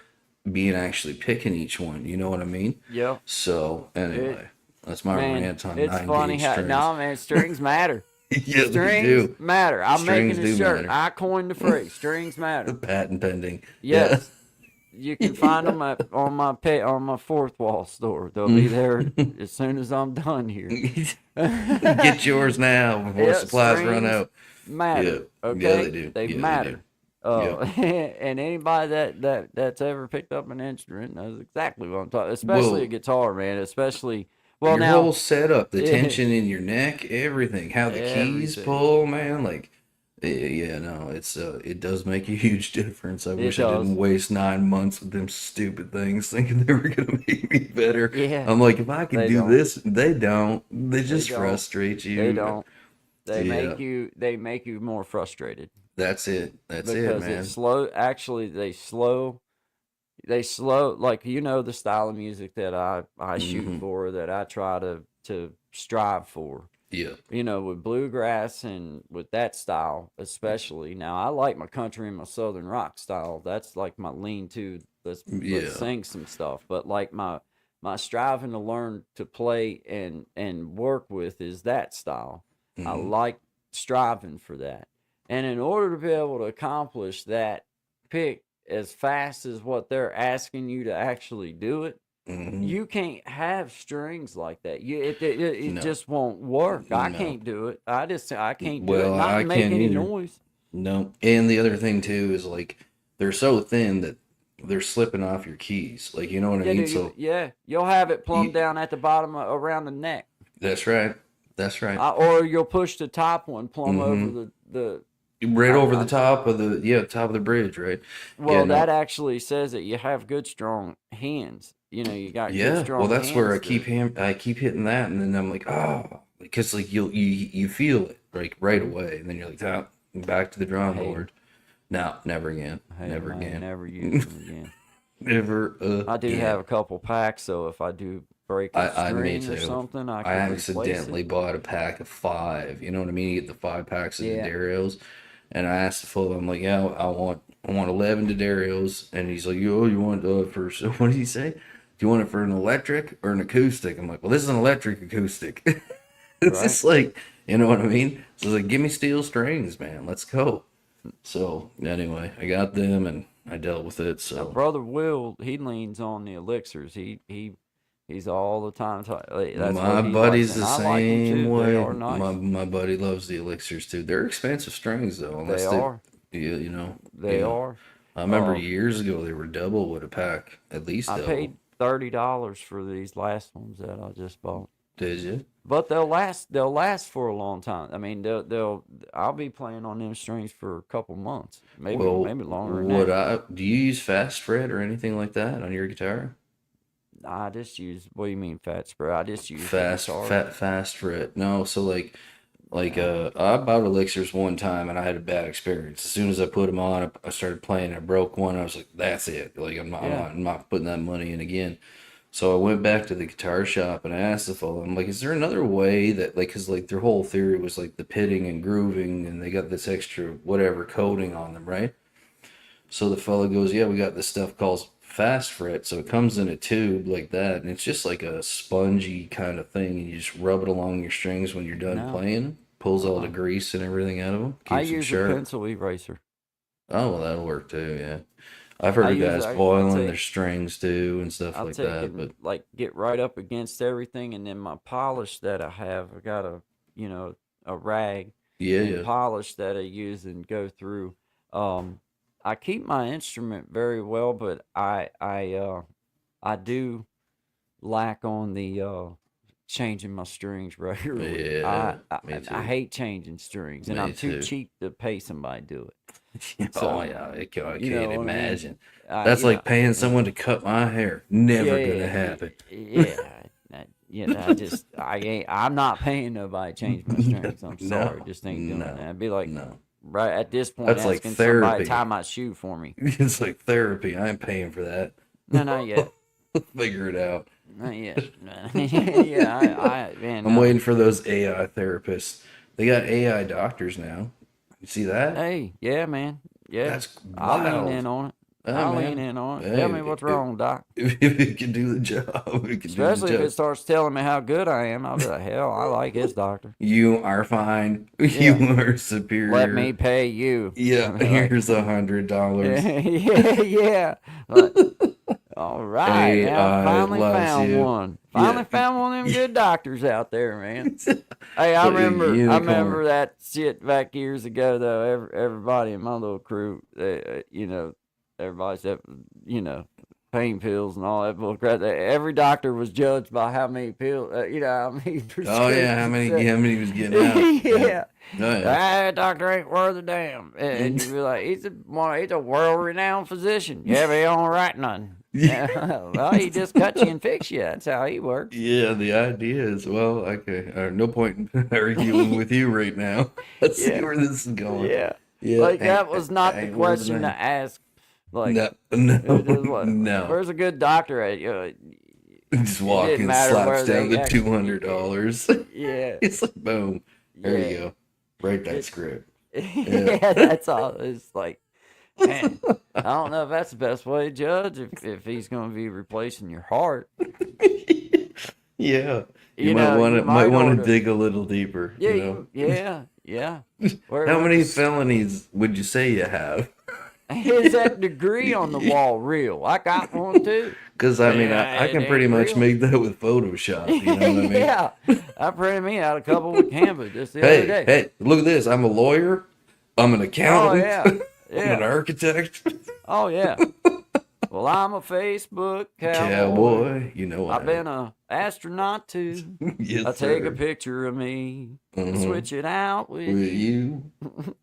being actually picking each one. You know what I mean? Yeah. So anyway, that's my Man, rant on it's 9 funny gauge how strings. no, man, strings matter. Yeah, they Strings do. matter. I'm Strings making a do shirt. matter. I coined the phrase. Strings matter. Patent pending. Yes. You can find them on my fourth wall store. They'll be there as soon as I'm done here. Get yours now before Yeah, supplies run strings out. Matter. Yeah. Okay. Yeah, they do. They Yeah, they matter. do. And anybody that's ever picked up an instrument knows exactly what I'm talking. Especially Well, a guitar, man. Especially well your now. whole setup, the tension in your neck, everything, how the keys Everything. pull, man, like yeah, no, it does make a huge difference. I wish I didn't waste 9 months with them stupid things thinking they were gonna make me better. Yeah. I'm like, if I can They do don't. this, they don't. They just don't. frustrate you. They don't. They Yeah. make you more frustrated. That's it. That's it, Because man. it's slow. Actually, they slow like the style of music that I shoot for, that I try to strive for. Yeah. With bluegrass and with that style especially. Now I like my country and my southern rock style. That's like my lean to. Let's Yeah. sing some stuff. But like my striving to learn to play and work with is that style. I like striving for that. And in order to be able to accomplish that pick as fast as what they're asking you to actually do it, You can't have strings like that. It No, just won't work. I no. can't do it. I can't do it. Well, Not I make can't any either. noise. No. And the other thing too is like they're so thin that they're slipping off your keys. Like, you know what I Yeah, mean? So yeah. You'll have it plumb you, down at the bottom around the neck, that's right. That's right. or you'll push the top one plumb over Mm-hmm. the. Right over the I top of the top of the bridge, right? Yeah, Well, that no. actually says that you have good strong hands. You got good Yeah. Well, strong that's where hands. I keep hitting that, and then I'm like, oh, because like you feel it like right away, and then you're like, oh, back to the I drawing hate 'em. board. No, never again. I hate Never 'em. I ain't again. never use them again. Never I do have again. a couple packs, so if I do break a Me string or too. something, I I could replace accidentally it. bought a pack of 5. You know what I mean? You get the 5 packs of Yeah, D'Adarios, and I asked the fellow, I'm like, yeah, I want 11 D'Adarios, and he's like, oh, you want for so what did he say? Do you want it for an electric or an acoustic? I'm like, well, this is an electric acoustic. It's right. just like, you know what I mean? So it's like, give me steel strings, man. Let's go. So anyway, I got them and I dealt with it. Now, So brother Will, he leans on the elixirs. He's all the time. That's my what he likes, buddy's and the I like them same too. They way. are nice. My buddy loves the elixirs too. They're expensive strings though, They unless they, are. you They know. are. I remember Um, years ago they were double with a pack, at least I double. paid $30 for these last ones that I just bought. Did you? But they'll last. They'll last for a long time. I mean, they'll. I'll be playing on them strings for a couple months, Well, maybe longer than what that. I do you use fast fret or anything like that on your guitar? I just use. What do you mean fat spray? I just use the guitar. Fast fret. No, so like Yeah, I bought elixirs one time and I had a bad experience. As soon as I put them on, I started playing. I broke one. I was like, that's it. Like yeah. I'm not putting that money in again. So I went back to the guitar shop and I asked the fellow, I'm like, is there another way that like, cause like their whole theory was like the pitting and grooving and they got this extra whatever coating on them, right? So the fellow goes, yeah, we got this stuff called fast fret. So it comes in a tube like that, and it's just like a spongy kind of thing. And you just rub it along your strings when you're done No. playing. Pulls all the Uh-uh. grease and everything out of them. I Keeps them use a sharp. pencil eraser. Oh, well, that'll work too. Yeah, I've I heard of use. guys I oiling their take. strings too and stuff I'll like take it that. But and like get right up against everything, and then my polish that I have, I got a rag yeah, and yeah, polish that I use and go through. Um, I keep my instrument very well, but I do lack on the changing my strings regularly. yeah. Me I too. hate changing strings, and Me I'm too too. cheap to pay somebody to do it. Oh So yeah, I you can't know what I mean. imagine. That's like paying someone to cut my hair. Never gonna Yeah, happen. yeah. I ain't. I'm not paying nobody to change my strings. I'm No, sorry, just ain't doing that. no, I'd be like, no. right at this point, That's like asking somebody to tie therapy. my shoe for me. It's like therapy. I ain't paying for that. No, not yet. Figure it out. Not yet. Yeah, man, I'm no. waiting for those AI therapists. They got AI doctors now. You see that? Hey, yeah, man. Yeah, That's I'll lean wild. in on it. Oh I'll lean man. in on it. Tell me Hey, what's wrong, Doc. if it can do the job, it can do the Especially if it job. starts telling me how good I am, I'll be like, hell, I like his doctor. You are fine. You Yeah, are let me superior. pay you. I Yeah, mean, like, here's $100. yeah, yeah. Like, all right, now I AI finally loves found you. one. Yeah. Finally found one of them good doctors out there, man. Hey, Like a I remember unicorn. that shit back years ago, though. Everybody in my little crew, everybody said, pain pills and all that bull crap. Every doctor was judged by how many pills, how many Oh yeah, prescriptions. how many was getting out? Yeah. Yeah. Oh yeah. That doctor ain't worth a damn. And you be like, he's a world-renowned physician. Yeah, but he don't write nothing. Well, he just cut you and fix you. That's how he works. Yeah, the idea is, well, okay, no point in arguing with you right now. Let's see Yeah, where this is going. yeah. Yeah, Like that was not the ain't worth a question to damn. ask. Like, No, it was no, just what? no. Where's a good doctor at? Just It walk didn't in, matter slaps where down they the actually. $200. Yeah, It's like, boom, there you yeah. go. Write that It, script. Yeah. yeah, that's all. It's like, man, I don't know if that's the best way to judge if he's going to be replacing your heart. Yeah, you You know, you might might want ought to to. dig a little deeper, Yeah, yeah. How Where many felonies would you say you have? is that degree on the wall real? I got one too. Because I mean, I it can ain't pretty much real. make that with Photoshop. You know what I mean? Yeah, I printed me out a couple with Canva just the other Hey, day. hey, look at this. I'm a lawyer. I'm an Oh accountant. yeah, I'm an yeah. architect. Oh yeah. Well, I'm a Facebook cowboy. Cowboy. You know what I've been a astronaut too. Yes, I take a sir. picture of me, Mhm. switch it out with With you. you.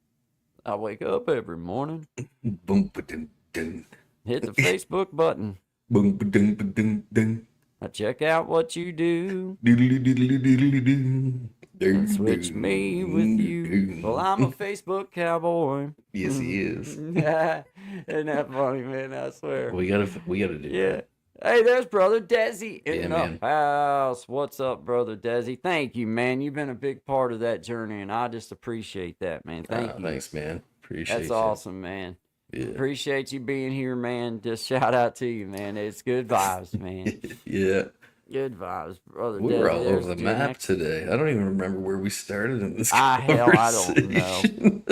I wake up every morning, Boom, ba-dum, dum. hit the Facebook button. Boom, ba-dum, ba-dum, dum. I check out what you do Doodly, doodly, doodly, doo. and Doo, switch me with doo, you. Well, doo. I'm a Facebook cowboy. Yes, he is. Isn't that funny, man? I swear. We gotta do Yeah. that. Hey, there's brother Desi in Yeah, the man. house. What's up, brother Desi? Thank you, man. You've been a big part of that journey, and I just appreciate that, man. Thank you. Thanks, man. Appreciate That's you. awesome, man. Yeah. Appreciate you being here, man. Just shout out to you, man. It's good vibes, man. Yeah. Good vibes, brother We Desi. were all There's over the Gen map X. today. I don't even remember where we started in this Hell, I don't know. conversation.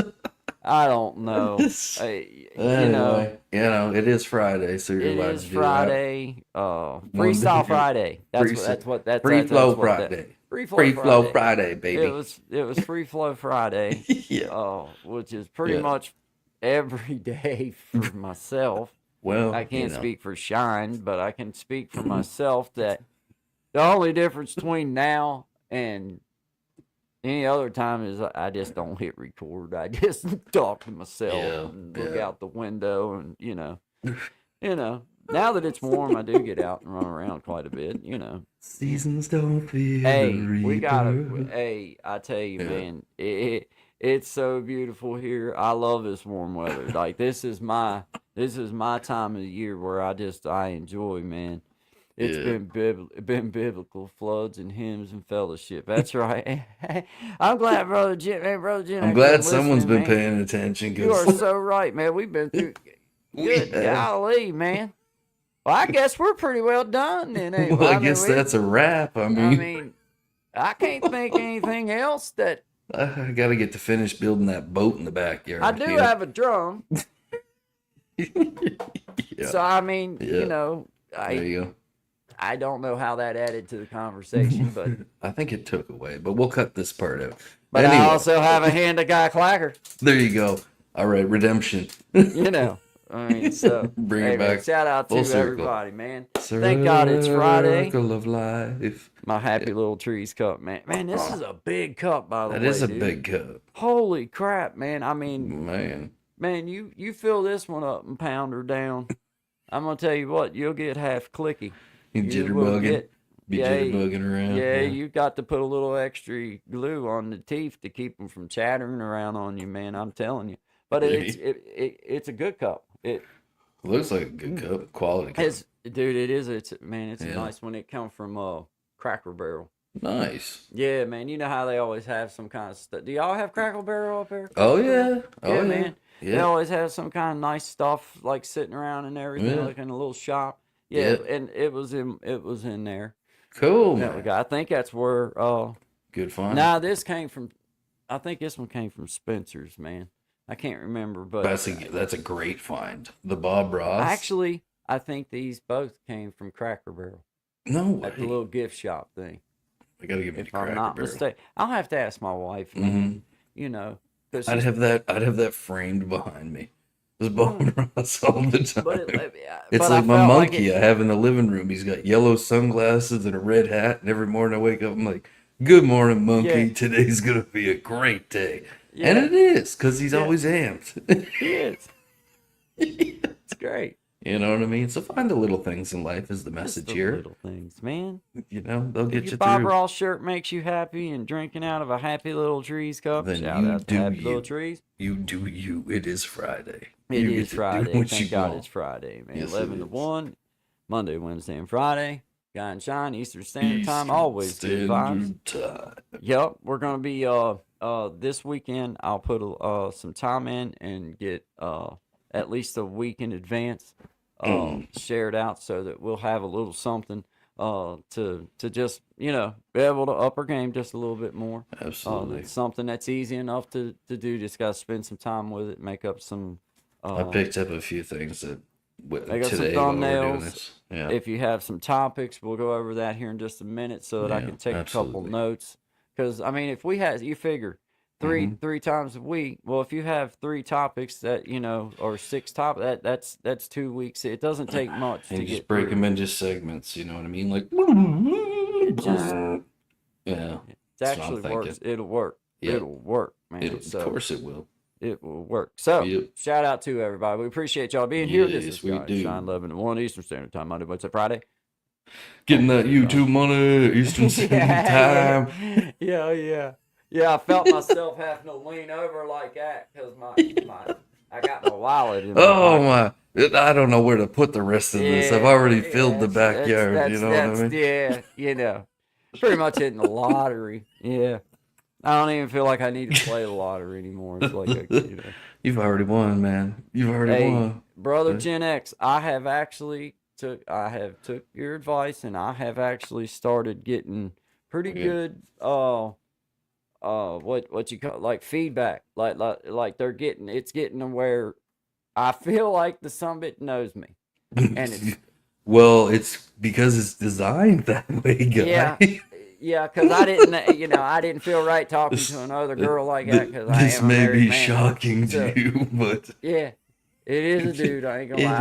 I don't know. Hey, Anyway, you know, it is Friday, so you're it allowed is to do that. Friday. One Freestyle day- Friday. That's Free flow what that- Friday. Free flow Free flow Friday. Friday, baby. It was Free Flow Friday. Yeah. Which is pretty Yeah. much every day for myself. Well, I can't you know. speak for Shine, but I can speak for myself that the only difference between now and any other time is I just don't hit record. I just talk to myself and look out the window, and you know. Now that it's warm, I do get out and run around quite a bit. Seasons don't feel Hey, the we gotta. reaper. Hey, I tell you, Yeah. man, it's so beautiful here. I love this warm weather. Like this is my time of the year where I enjoy, man. It's Yeah. been biblical floods and hymns and fellowship. That's right. I'm glad, brother Jim. Hey, brother Jim. I'm glad someone's been paying attention. You are 'Cause so right, man. We've been through. we Good have. golly, man. Well, I guess we're pretty well done then. Ain't we? Well, I mean, guess that's a wrap. I I mean, mean, I can't think anything else that I got to get to finish building that boat in the backyard. I do you know? have a drum. Yeah. So I mean, Yeah. There you go. I don't know how that added to the conversation, but I think it took away, but we'll cut this part out. but Anyway, I also have a hand of guy clacker. there you go. All right, redemption. I mean, so Bring hey, it man, back shout out to full circle. everybody, man. Thank God it's Friday. Circle of life. My happy little trees cup, man. Man, this is a big cup, by the way. That is a dude. big cup, Holy crap, man! I mean, man. you fill this one up and pound her down. I'm gonna tell you what, you'll get half clicky. You You will jitterbugging, get- be yeah, jitterbugging around. Yeah, you got to put a little extra glue on the teeth to keep them from chattering around on you, man. I'm telling you. But it's a good cup. It Looks like a good cup, quality cup. dude, it is. It's Yeah. nice when it comes from Cracker Barrel. Nice. Yeah, man. You know how they always have some kind of stuff. Do y'all have Cracker Barrel up there? Oh yeah. Oh Yeah, yeah. man. They Yeah. always have some kind of nice stuff like sitting around and everything, Yeah. like in a little shop. Yeah, Yeah. and it was in there. Cool, That man. we got. I think that's where. Good find. Nah, this came from. I think this one came from Spencer's, man. I can't remember, but That's a great find. The Bob Ross. actually, I think these both came from Cracker Barrel no way. at the little gift shop thing. I gotta give it If to Cracker I'm not Barrel. mistaken, I'll have to ask my wife. Man, you know, 'cause I'd have that framed behind me. This Bob Ross all the time. but It's but like I my felt like monkey it- I have in the living room. He's got yellow sunglasses and a red hat, and every morning I wake up, I'm like, "Good morning, monkey. Yeah. Today's gonna be a great day." Yeah. And it is, because he's Yeah. always amped. He is. It's great. You know what I mean? So find the little things in life is the Just message the here. little things, man. You know, they'll get If you your Bob through. Ross shirt makes you happy and drinking out of a Happy Little Trees cup, Then shout you out to do Happy you. Little Trees. You do you. It is Friday. It You get is to do Friday. what Thank you God want. it's Friday, man. Yes, it 11 to is. 1, Monday, Wednesday, and Friday. Guy and Shine, Eastern Standard Time, Eastern always good vibes. Standard Time. Yep, we're gonna be this weekend. I'll put some time in and get at least a week in advance shared out so that we'll have a little something to just be able to up our game just a little bit more. Absolutely. It's something that's easy enough to do. Just gotta spend some time with it, make up some. I picked up a few things that Make up some today while we're doing thumbnails. this. Yeah. If you have some topics, we'll go over that here in just a minute so that I Yeah, can take a couple absolutely. notes. Because I mean, if we had, you figure three times a week. Well, if you have 3 topics that or 6 topics, that's 2 weeks. It doesn't take much And to you just get break through. them into segments, you know what I mean? Like, It just yeah. it That's what I'm actually works. thinking. It'll work. Yeah. It'll work, man. Of course it will. It will work. So, Yep. shout out to everybody. We appreciate y'all being here. This Yes, is we do. Shine 11 to 1 Eastern Standard Time, Monday, Wednesday, Friday. Getting that YouTube money, Eastern Standard Time. Yeah, I felt myself having to lean over like that because I got my wallet in my pocket. My. I don't know where to put the rest of this. I've already filled the that's- backyard, you know what I mean? Yeah, pretty much hitting the lottery. Yeah. I don't even feel like I need to play the lottery anymore. It's like, You've already won, man. You've already won. Brother Gen X, I have took your advice and I have actually started getting pretty good what you call like feedback. Like it's getting to where I feel like the summit knows me. And it's well, it's because it's designed that way, guy. Yeah, because I didn't feel right talking to another girl like that because I This am a may married be man. shocking to you, but yeah, it is a dude. I ain't gonna It lie. is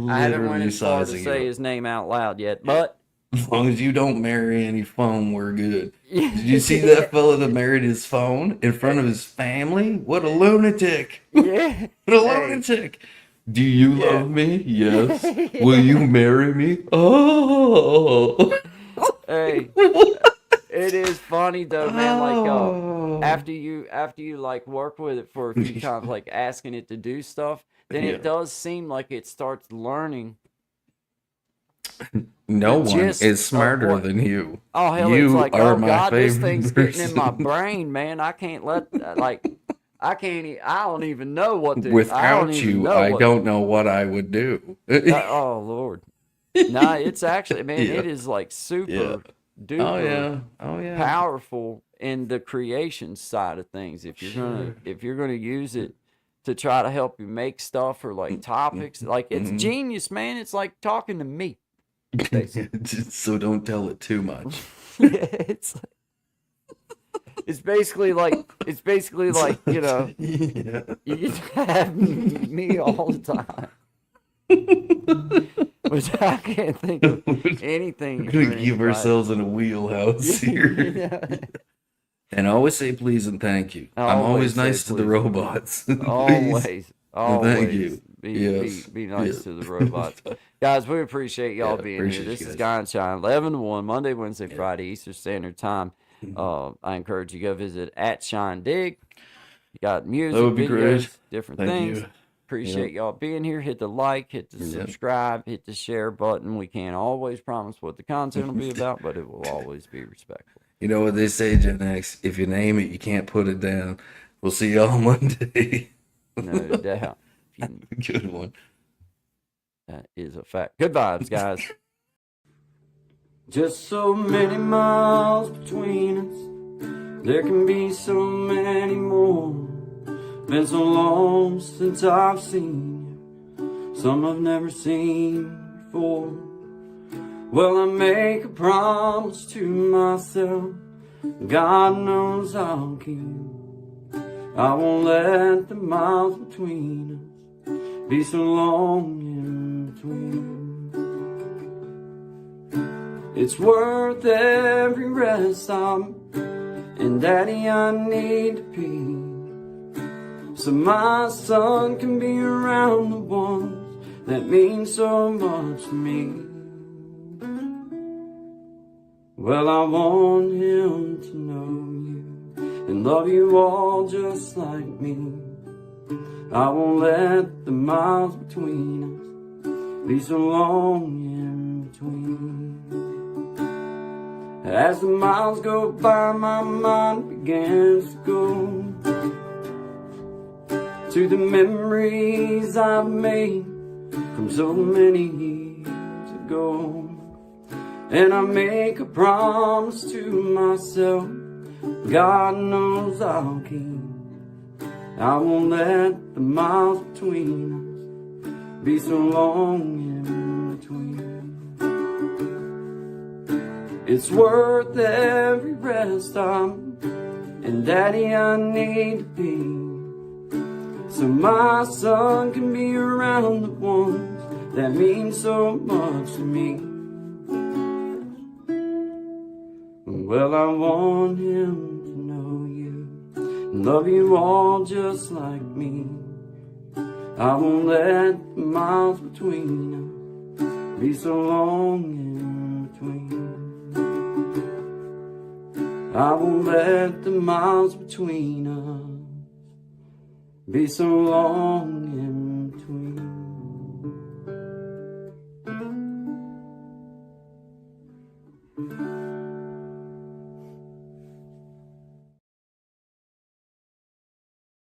I haven't went literally as far to sizing say it up. his name out loud yet, but as long as you don't marry any phone, we're good. Did you see that fella that married his phone in front of his family? What a lunatic! Yeah, What a lunatic! Do you love me? Yes. Will you marry me? Oh. Hey, it is funny though, man. Like after you like work with it for a few times, like asking it to do stuff, then it does seem like it starts learning. No one is smarter than you. Oh hell, you it's like, are oh my God, this favorite thing's person. getting in my brain, man. I can't let I don't even know what to. Without you, I don't know what I would do. Oh Lord, no, it's actually, man, it is like super duper powerful in the creation side of things. If you're gonna use it to try to help you make stuff or like topics, like it's genius, man. It's like talking to me. So don't tell it too much. It's basically like you just have me all the time. Which I can't think of anything. We're gonna keep ourselves in a wheelhouse here. And always say please and thank you. I'm always nice to the robots. Always. Thank you. Be nice to the robots. Guys, we appreciate y'all being here. This is Guy and Shine, 11 to 1, Monday, Wednesday, Friday, Eastern Standard Time. I encourage you to go visit @ShineDig. You got music, videos, different things. You. Appreciate y'all being here. Hit the like, hit the subscribe, hit the share button. We can't always promise what the content will be about, but it will always be respectful. You know what they say, Gen X? If you name it, you can't put it down. We'll see y'all Monday. No doubt. Good one. That is a fact. Good vibes, guys. Just so many miles between us. There can be so many more. Been so long since I've seen you. Some I've never seen before. Well, I make a promise to myself. God knows I'll keep. I won't let the miles between us be so long in between. It's worth every rest stop, and Daddy, I need to pee, so my son can be around the ones that mean so much to me. Well, I want him to know you and love you all just like me. I won't let the miles between us be so long in between. As the miles go by, my mind begins to go to the memories I've made from so many years ago. And I make a promise to myself, God knows I'll keep. I won't let the miles between us be so long in between. It's worth every rest stop, and Daddy, I need to be, so my son can be around the ones that mean so much to me. Well, I want him to know you, and love you all just like me. I won't let the miles between us be so long in between. I won't let the miles between us be so long